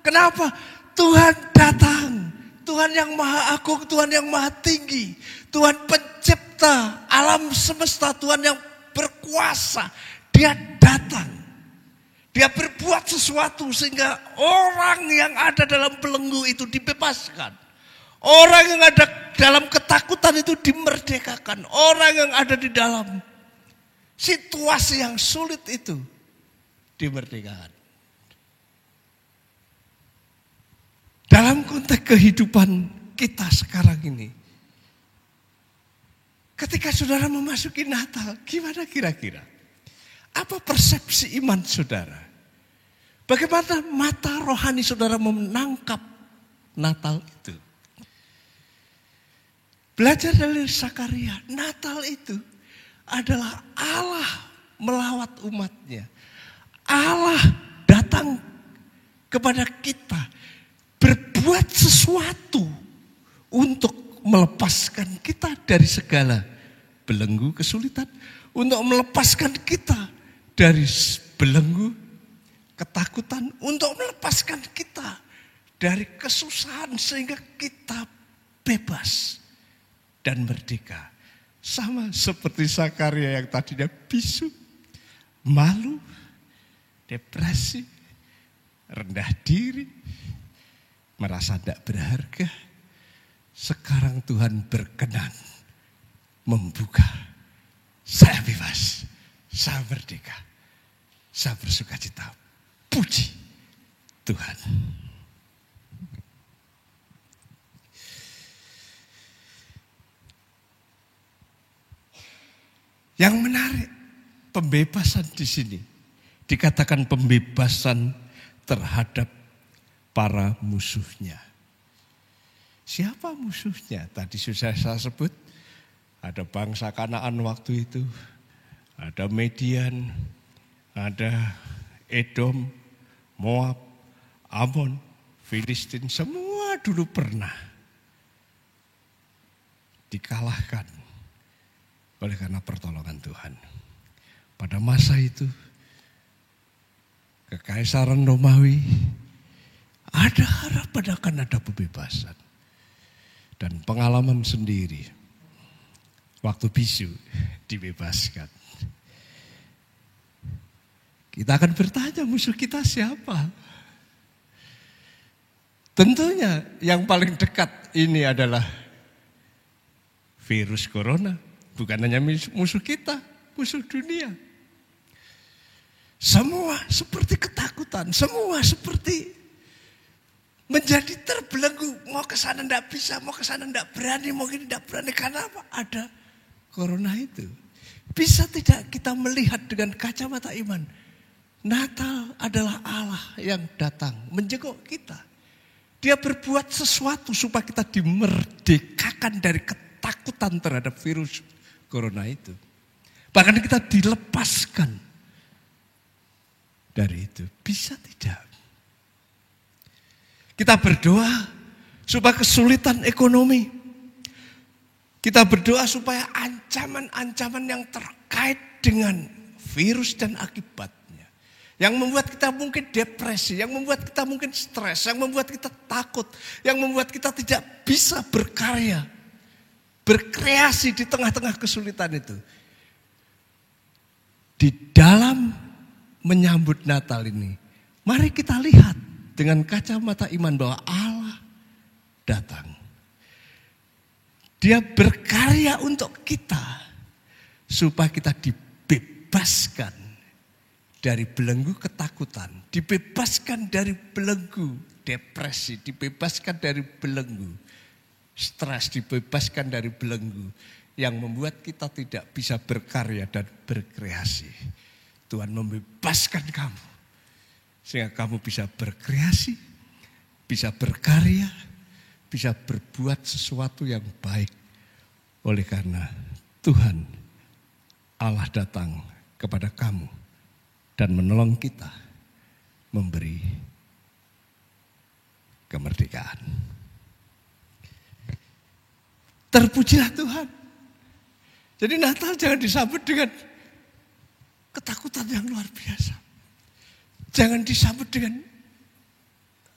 Kenapa? Tuhan datang. Tuhan yang maha agung, Tuhan yang maha tinggi. Tuhan pencipta alam semesta, Tuhan yang berkuasa. Dia datang. Dia berbuat sesuatu sehingga orang yang ada dalam belenggu itu dibebaskan. Orang yang ada dalam ketakutan itu dimerdekakan. Orang yang ada di dalam situasi yang sulit itu dimerdekakan. Dalam konteks kehidupan kita sekarang ini, ketika saudara memasuki Natal, gimana kira-kira? Apa persepsi iman saudara? Bagaimana mata rohani saudara menangkap Natal itu? Belajar dari Sakaria, Natal itu adalah Allah melawat umatnya. Allah datang kepada kita, berbuat sesuatu untuk melepaskan kita dari segala belenggu kesulitan, untuk melepaskan kita dari belenggu ketakutan, untuk melepaskan kita dari kesusahan sehingga kita bebas dan merdeka. Sama seperti Zakaria yang tadinya bisu, malu, depresi, rendah diri, merasa tidak berharga. Sekarang Tuhan berkenan membuka. Saya bebas, saya merdeka, saya bersukacita. Puji Tuhan. Yang menarik, pembebasan di sini dikatakan pembebasan terhadap para musuhnya. Siapa musuhnya? Tadi sudah saya sebut, ada bangsa Kanaan waktu itu, ada Median, ada Edom, Moab, Amon, Filistin, semua dulu pernah dikalahkan oleh karena pertolongan Tuhan. Pada masa itu, Kekaisaran Romawi ada harapan akan ada pembebasan. Dan pengalaman sendiri, waktu bisu dibebaskan. Kita akan bertanya musuh kita siapa? Tentunya yang paling dekat ini adalah virus corona. Bukan hanya musuh kita, musuh dunia. Semua seperti ketakutan, semua seperti menjadi terbelenggu. Mau ke sana tidak bisa, mau ke sana tidak berani, mungkin tidak berani. Karena apa? Ada corona itu. Bisa tidak kita melihat dengan kacamata iman? Natal adalah Allah yang datang menjenguk kita. Dia berbuat sesuatu supaya kita dimerdekakan dari ketakutan terhadap virus corona itu. Bahkan kita dilepaskan dari itu. Bisa tidak? Kita berdoa supaya kesulitan ekonomi. Kita berdoa supaya ancaman-ancaman yang terkait dengan virus dan akibatnya. Yang membuat kita mungkin depresi, yang membuat kita mungkin stres, yang membuat kita takut, yang membuat kita tidak bisa berkarya, berkreasi di tengah-tengah kesulitan itu. Di dalam menyambut Natal ini, mari kita lihat dengan kacamata iman bahwa Allah datang. Dia berkarya untuk kita supaya kita dibebaskan dari belenggu ketakutan, dibebaskan dari belenggu depresi, dibebaskan dari belenggu stres, dibebaskan dari belenggu yang membuat kita tidak bisa berkarya dan berkreasi. Tuhan membebaskan kamu sehingga kamu bisa berkreasi, bisa berkarya, bisa berbuat sesuatu yang baik. Oleh karena Tuhan Allah datang kepada kamu dan menolong kita memberi kemerdekaan. Terpujilah Tuhan. Jadi Natal jangan disambut dengan ketakutan yang luar biasa. Jangan disambut dengan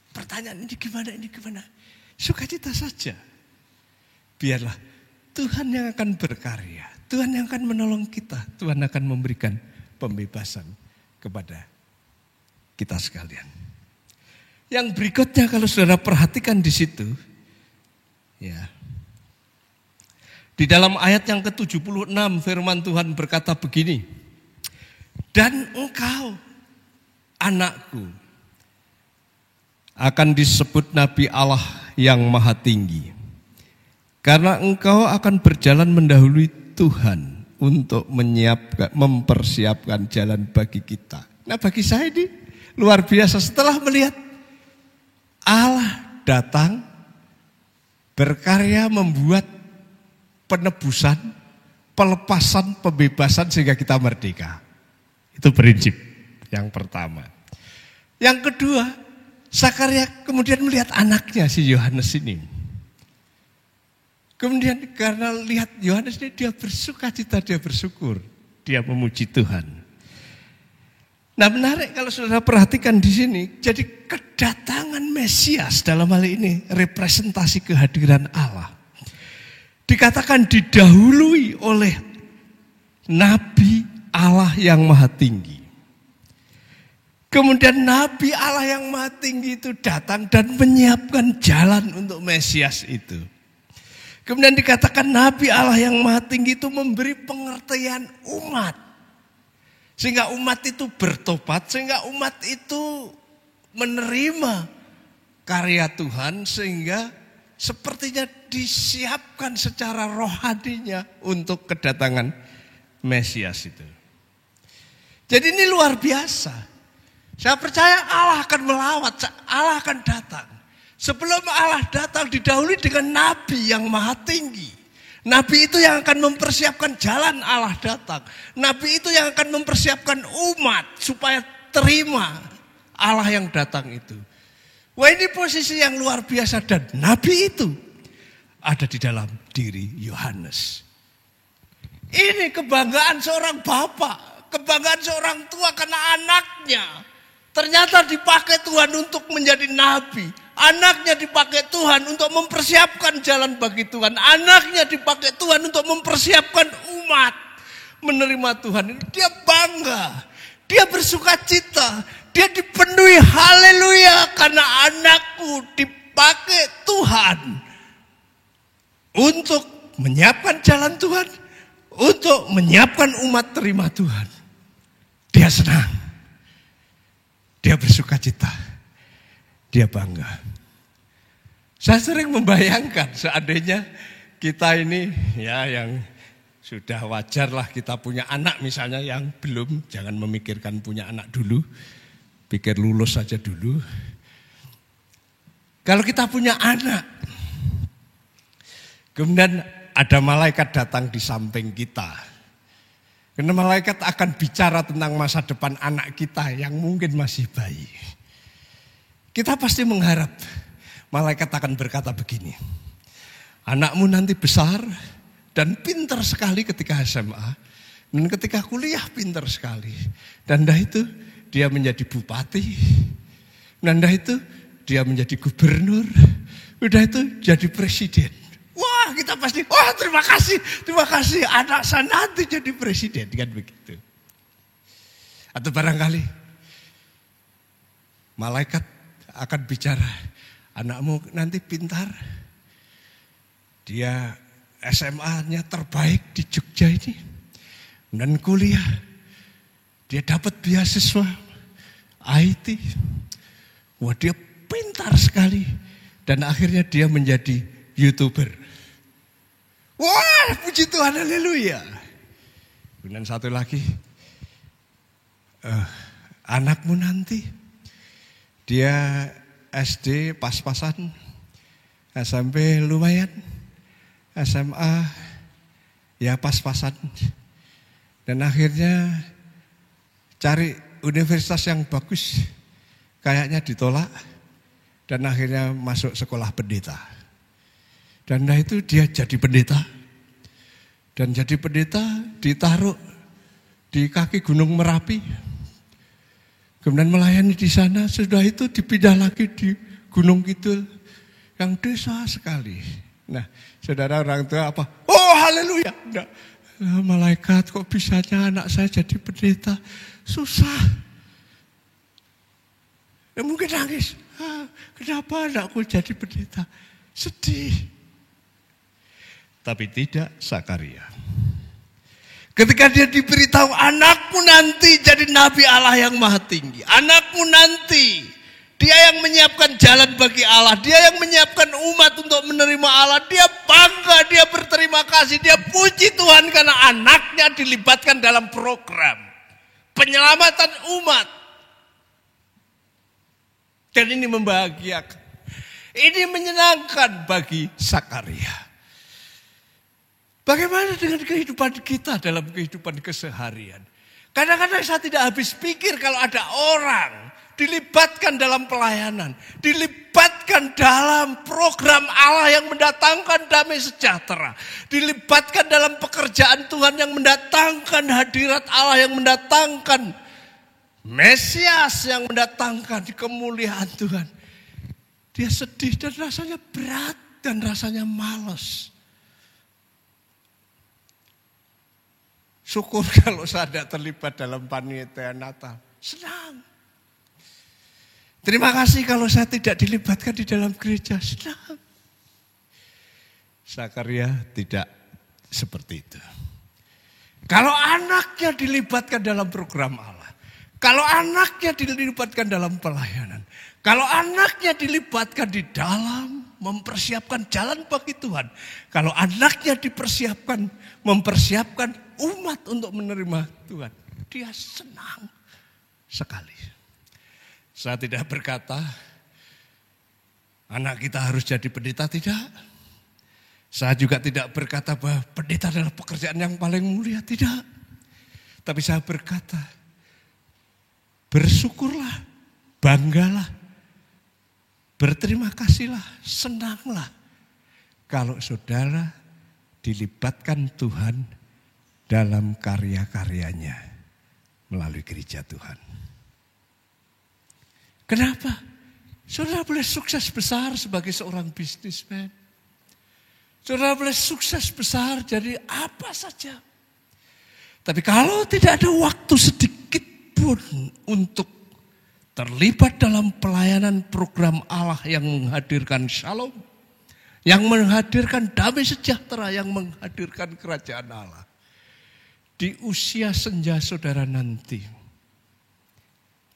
pertanyaan ini gimana. Sukacita saja. Biarlah Tuhan yang akan berkarya. Tuhan yang akan menolong kita. Tuhan akan memberikan pembebasan kepada kita sekalian. Yang berikutnya kalau saudara perhatikan di situ, ya. Di dalam ayat yang ke-76 firman Tuhan berkata begini. Dan engkau anakku akan disebut Nabi Allah yang Maha Tinggi. Karena engkau akan berjalan mendahului Tuhan untuk mempersiapkan jalan bagi kita. Nah bagi saya ini luar biasa setelah melihat Allah datang berkarya membuat penebusan, pelepasan, pembebasan sehingga kita merdeka. Itu prinsip yang pertama. Yang kedua, Zakaria kemudian melihat anaknya si Yohanes ini. Kemudian karena lihat Yohanes ini dia bersukacita, dia bersyukur, dia memuji Tuhan. Nah menarik kalau saudara perhatikan di sini, jadi kedatangan Mesias dalam hal ini representasi kehadiran Allah. dikatakan didahului oleh Nabi Allah yang Maha Tinggi. Kemudian Nabi Allah yang Maha Tinggi itu datang dan menyiapkan jalan untuk Mesias itu. Kemudian dikatakan Nabi Allah yang Maha Tinggi itu memberi pengertian umat. Sehingga umat itu bertobat, sehingga umat itu menerima karya Tuhan, sehingga sepertinya disiapkan secara rohaninya untuk kedatangan Mesias itu. Jadi ini luar biasa. Saya percaya Allah akan melawat, Allah akan datang. Sebelum Allah datang didahului dengan Nabi yang Maha Tinggi. Nabi itu yang akan mempersiapkan jalan Allah datang. Nabi itu yang akan mempersiapkan umat supaya terima Allah yang datang itu. Wah, ini posisi yang luar biasa, dan Nabi itu ada di dalam diri Yohanes. Ini kebanggaan seorang bapak, kebanggaan seorang tua karena anaknya ternyata dipakai Tuhan untuk menjadi nabi. Anaknya dipakai Tuhan untuk mempersiapkan jalan bagi Tuhan. Anaknya dipakai Tuhan untuk mempersiapkan umat menerima Tuhan. Dia bangga, dia bersuka cita, dia dipenuhi haleluya karena anakku dipakai Tuhan untuk menyiapkan jalan Tuhan, untuk menyiapkan umat terima Tuhan. Dia senang, dia bersuka cita, dia bangga. Saya sering membayangkan seandainya kita ini ya yang sudah wajar lah kita punya anak misalnya, yang belum jangan memikirkan punya anak dulu, pikir lulus saja dulu. Kalau kita punya anak, kemudian ada malaikat datang di samping kita. Karena malaikat akan bicara tentang masa depan anak kita yang mungkin masih bayi. Kita pasti mengharap malaikat akan berkata begini, anakmu nanti besar dan pintar sekali ketika SMA, dan ketika kuliah pintar sekali. Dan dah itu dia menjadi bupati, dan dah itu dia menjadi gubernur, udah itu jadi presiden. Wah, kita pasti, wah terima kasih anak saya nanti jadi presiden, kan begitu. Atau barangkali malaikat akan bicara, anakmu nanti pintar, dia SMA-nya terbaik di Jogja ini, dan kuliah, dia dapat beasiswa IT, wah dia pintar sekali, dan akhirnya dia menjadi YouTuber. Wah, puji Tuhan, haleluya. Kemudian satu lagi, anakmu nanti dia SD pas-pasan, SMP lumayan, SMA ya pas-pasan, dan akhirnya cari universitas yang bagus, kayaknya ditolak, dan akhirnya masuk sekolah pendeta. Dan nah itu dia jadi pendeta. Dan jadi pendeta ditaruh di kaki Gunung Merapi. Kemudian melayani di sana, sudah itu dipindah lagi di Gunung Kidul yang desa sekali. Nah, saudara orang tua apa? Oh haleluya. Nah, malaikat kok bisanya anak saya jadi pendeta? Susah. Ya mungkin nangis. Kenapa anakku jadi pendeta? Sedih. Tapi tidak Zakaria. Ketika dia diberitahu anakmu nanti jadi Nabi Allah yang Maha Tinggi. Anakmu nanti dia yang menyiapkan jalan bagi Allah. Dia yang menyiapkan umat untuk menerima Allah. Dia bangga, dia berterima kasih. Dia puji Tuhan karena anaknya dilibatkan dalam program penyelamatan umat. Dan ini membahagiakan. Ini menyenangkan bagi Zakaria. Bagaimana dengan kehidupan kita dalam kehidupan keseharian? Kadang-kadang saya tidak habis pikir kalau ada orang dilibatkan dalam pelayanan, dilibatkan dalam program Allah yang mendatangkan damai sejahtera, dilibatkan dalam pekerjaan Tuhan yang mendatangkan hadirat Allah, yang mendatangkan Mesias, yang mendatangkan kemuliaan Tuhan. Dia sedih dan rasanya berat dan rasanya malas. Syukur kalau saya tidak terlibat dalam panitia Natal. Senang. Terima kasih kalau saya tidak dilibatkan di dalam gereja. Senang. Zakaria tidak seperti itu. Kalau anaknya dilibatkan dalam program Allah, kalau anaknya dilibatkan dalam pelayanan, kalau anaknya dilibatkan di dalam mempersiapkan jalan bagi Tuhan, kalau anaknya mempersiapkan umat untuk menerima Tuhan, dia senang sekali. Saya tidak berkata anak kita harus jadi pendeta, tidak. Saya juga tidak berkata bahwa pendeta adalah pekerjaan yang paling mulia, tidak. Tapi saya berkata, bersyukurlah, banggalah, berterima kasihlah, senanglah kalau saudara dilibatkan Tuhan dalam karya-karyanya melalui gereja Tuhan. Kenapa? Saudara boleh sukses besar sebagai seorang bisnismen. Saudara boleh sukses besar jadi apa saja. Tapi kalau tidak ada waktu sedikit pun untuk terlibat dalam pelayanan program Allah yang menghadirkan shalom, yang menghadirkan damai sejahtera, yang menghadirkan kerajaan Allah. Di usia senja saudara nanti,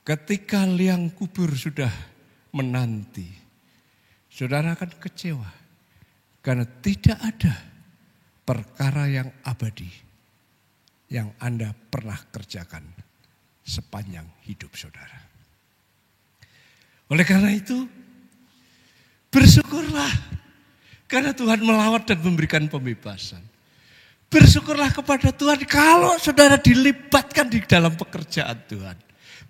ketika liang kubur sudah menanti, saudara akan kecewa. Karena tidak ada perkara yang abadi yang Anda pernah kerjakan sepanjang hidup saudara. Oleh karena itu, bersyukurlah karena Tuhan melawat dan memberikan pembebasan. Bersyukurlah kepada Tuhan kalau saudara dilibatkan di dalam pekerjaan Tuhan.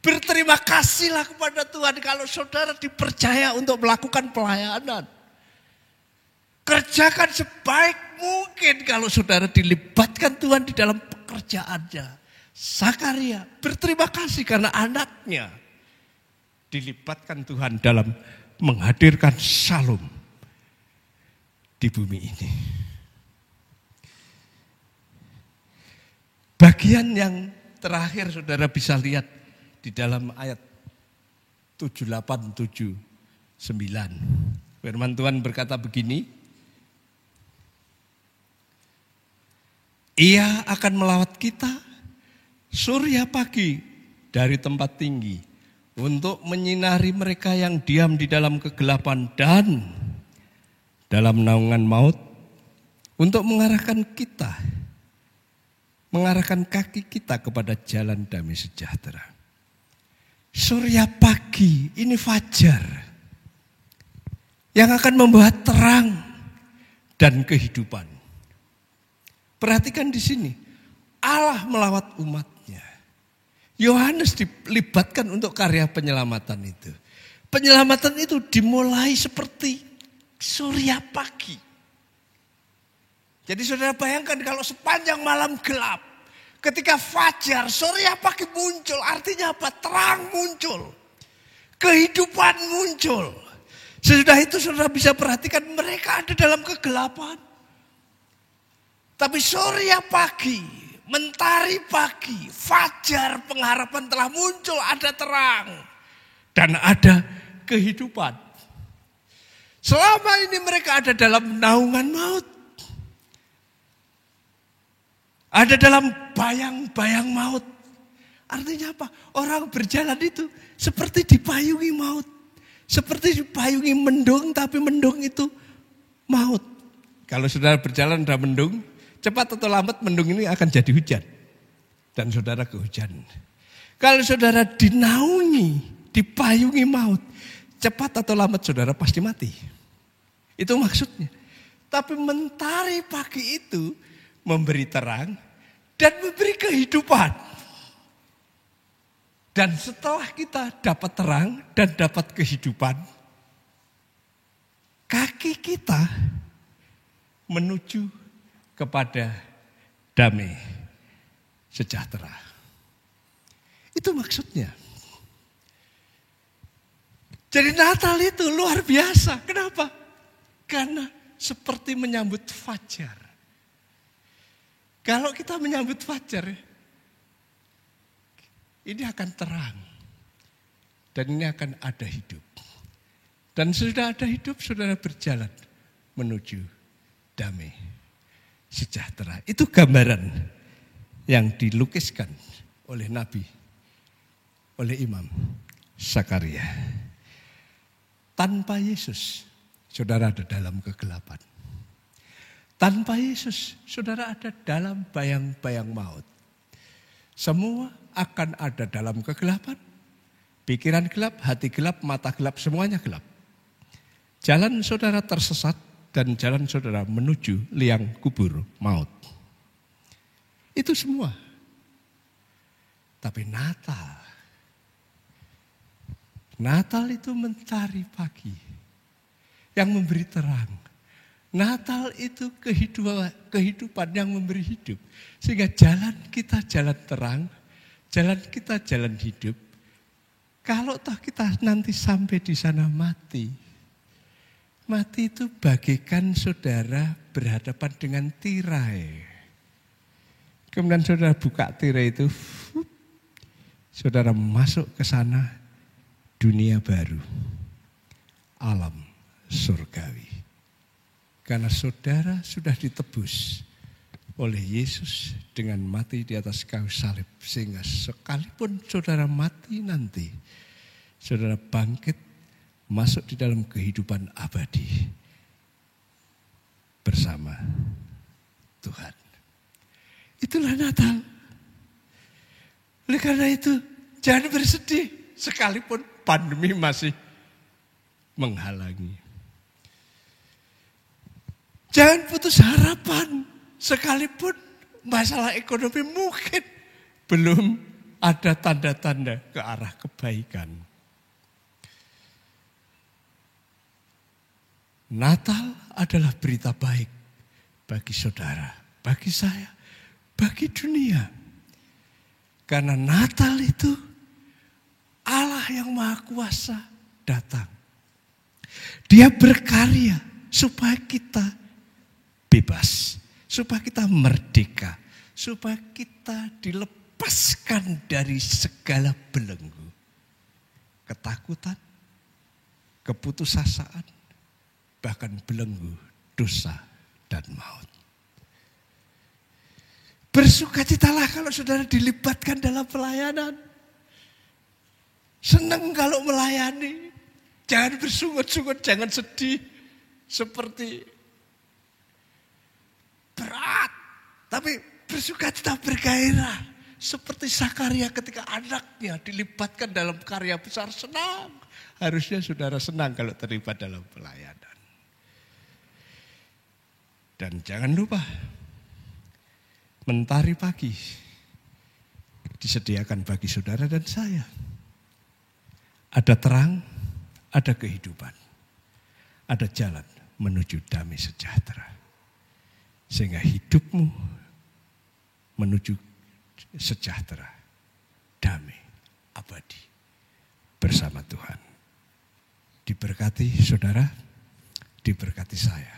Berterima kasihlah kepada Tuhan kalau saudara dipercaya untuk melakukan pelayanan. Kerjakan sebaik mungkin kalau saudara dilibatkan Tuhan di dalam pekerjaannya. Zakaria berterima kasih karena anaknya dilibatkan Tuhan dalam menghadirkan shalom di bumi ini. Bagian yang terakhir saudara bisa lihat di dalam ayat 78, 79. Firman Tuhan berkata begini. Ia akan melawat kita surya pagi dari tempat tinggi untuk menyinari mereka yang diam di dalam kegelapan dan dalam naungan maut, untuk mengarahkan kaki kita kepada jalan damai sejahtera. Surya pagi ini fajar yang akan membawa terang dan kehidupan. Perhatikan di sini, Allah melawat umatnya. Yohanes dilibatkan untuk karya penyelamatan itu. Penyelamatan itu dimulai seperti surya pagi. Jadi saudara bayangkan kalau sepanjang malam gelap, ketika fajar, surya pagi muncul, artinya apa? Terang muncul, kehidupan muncul. Sesudah itu saudara bisa perhatikan mereka ada dalam kegelapan. Tapi surya pagi, mentari pagi, fajar pengharapan telah muncul, ada terang dan ada kehidupan. Selama ini mereka ada dalam naungan maut. Ada dalam bayang-bayang maut. Artinya apa? Orang berjalan itu seperti dipayungi maut. Seperti dipayungi mendung, tapi mendung itu maut. Kalau saudara berjalan dalam mendung, cepat atau lambat mendung ini akan jadi hujan. Dan saudara kehujanan. Kalau saudara dinaungi, dipayungi maut, cepat atau lambat saudara pasti mati. Itu maksudnya. Tapi mentari pagi itu memberi terang dan memberi kehidupan. Dan setelah kita dapat terang dan dapat kehidupan, kaki kita menuju kepada damai sejahtera. Itu maksudnya. Jadi Natal itu luar biasa. Kenapa? Karena seperti menyambut fajar. Kalau kita menyambut fajar, ini akan terang. Dan ini akan ada hidup. Dan sudah ada hidup, saudara berjalan menuju damai sejahtera. Itu gambaran yang dilukiskan oleh Nabi, oleh Imam Zakaria. Tanpa Yesus, saudara ada dalam kegelapan. Tanpa Yesus, saudara ada dalam bayang-bayang maut. Semua akan ada dalam kegelapan. Pikiran gelap, hati gelap, mata gelap, semuanya gelap. Jalan saudara tersesat dan jalan saudara menuju liang kubur maut. Itu semua. Tapi Natal itu mentari pagi yang memberi terang. Natal itu kehidupan yang memberi hidup. Sehingga jalan kita jalan terang, jalan kita jalan hidup. Kalau toh kita nanti sampai di sana mati itu bagaikan saudara berhadapan dengan tirai. Kemudian saudara buka tirai itu, saudara masuk ke sana, dunia baru, alam surgawi. Karena saudara sudah ditebus oleh Yesus dengan mati di atas kayu salib. Sehingga sekalipun saudara mati nanti, saudara bangkit masuk di dalam kehidupan abadi bersama Tuhan. Itulah Natal. Oleh karena itu, jangan bersedih sekalipun pandemi masih menghalangi. Jangan putus harapan sekalipun masalah ekonomi mungkin belum ada tanda-tanda ke arah kebaikan. Natal adalah berita baik bagi saudara, bagi saya, bagi dunia. Karena Natal itu Allah yang Maha Kuasa datang. Dia berkarya supaya kita bebas, supaya kita merdeka, supaya kita dilepaskan dari segala belenggu, ketakutan, keputusasaan, bahkan belenggu dosa dan maut. Bersukacitalah kalau saudara dilibatkan dalam pelayanan. Senang kalau melayani. Jangan bersungut-sungut, jangan sedih seperti berat. Tapi bersukacita bergairah. Seperti Zakaria ketika anaknya dilibatkan dalam karya besar, senang. Harusnya saudara senang kalau terlibat dalam pelayanan. Dan jangan lupa, mentari pagi disediakan bagi saudara dan saya. Ada terang, ada kehidupan, ada jalan menuju damai sejahtera. Sehingga hidupmu menuju sejahtera, damai, abadi bersama Tuhan. Diberkati saudara, diberkati saya,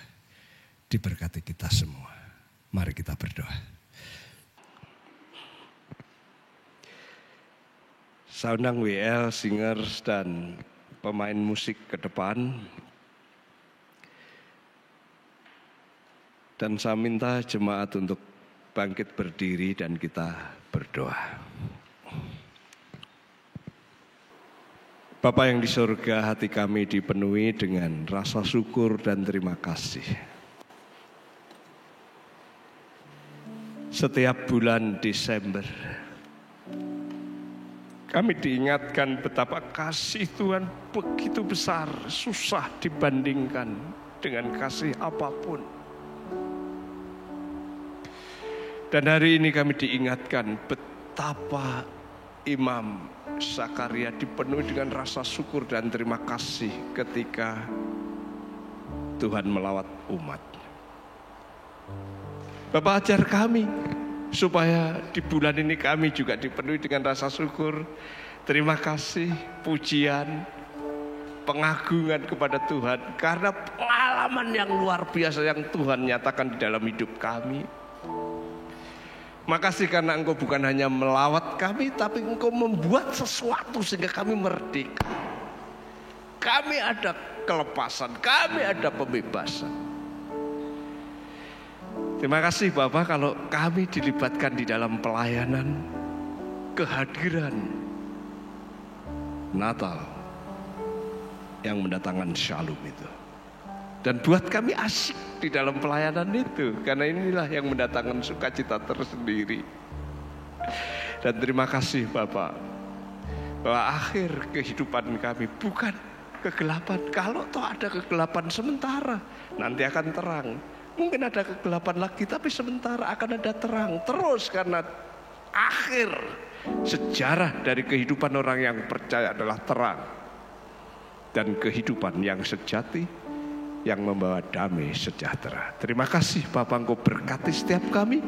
diberkati kita semua. Mari kita berdoa. Saya undang WL, singers dan pemain musik ke depan. Dan saya minta jemaat untuk bangkit berdiri dan kita berdoa. Bapa yang di surga, hati kami dipenuhi dengan rasa syukur dan terima kasih. Setiap bulan Desember, kami diingatkan betapa kasih Tuhan begitu besar, susah dibandingkan dengan kasih apapun. Dan hari ini kami diingatkan betapa Imam Zakaria dipenuhi dengan rasa syukur dan terima kasih ketika Tuhan melawat umat. Bapak ajar kami supaya di bulan ini kami juga dipenuhi dengan rasa syukur, terima kasih, pujian, pengagungan kepada Tuhan. Karena pengalaman yang luar biasa yang Tuhan nyatakan di dalam hidup kami. Makasih karena Engkau bukan hanya melawat kami, tapi Engkau membuat sesuatu sehingga kami merdeka. Kami ada kelepasan, kami ada pembebasan. Terima kasih Bapak kalau kami dilibatkan di dalam pelayanan kehadiran Natal yang mendatangkan shalom itu. Dan buat kami asyik di dalam pelayanan itu, karena inilah yang mendatangkan sukacita tersendiri. Dan terima kasih Bapak, bahwa akhir kehidupan kami bukan kegelapan. Kalau toh ada kegelapan sementara, nanti akan terang. Mungkin ada kegelapan lagi, tapi sementara akan ada terang. Terus karena akhir sejarah dari kehidupan orang yang percaya adalah terang. Dan kehidupan yang sejati yang membawa damai sejahtera. Terima kasih Bapak, Engkau berkati setiap kami.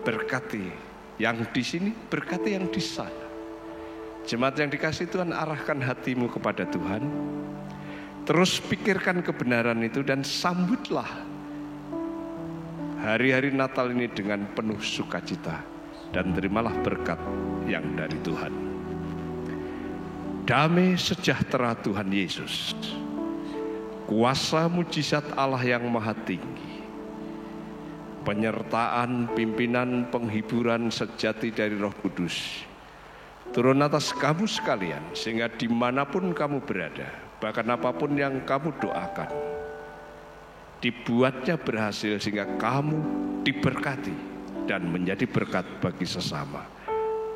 Berkati yang di sini, berkati yang di sana. Jemaat yang dikasihi Tuhan, arahkan hatimu kepada Tuhan. Terus pikirkan kebenaran itu dan sambutlah hari-hari Natal ini dengan penuh sukacita. Dan terimalah berkat yang dari Tuhan. Damai sejahtera Tuhan Yesus, kuasa mujizat Allah yang maha tinggi, penyertaan, pimpinan, penghiburan sejati dari Roh Kudus turun atas kamu sekalian, sehingga dimanapun kamu berada, bahkan apapun yang kamu doakan, dibuatnya berhasil sehingga kamu diberkati dan menjadi berkat bagi sesama.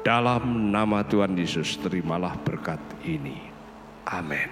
Dalam nama Tuhan Yesus, terimalah berkat ini. Amin.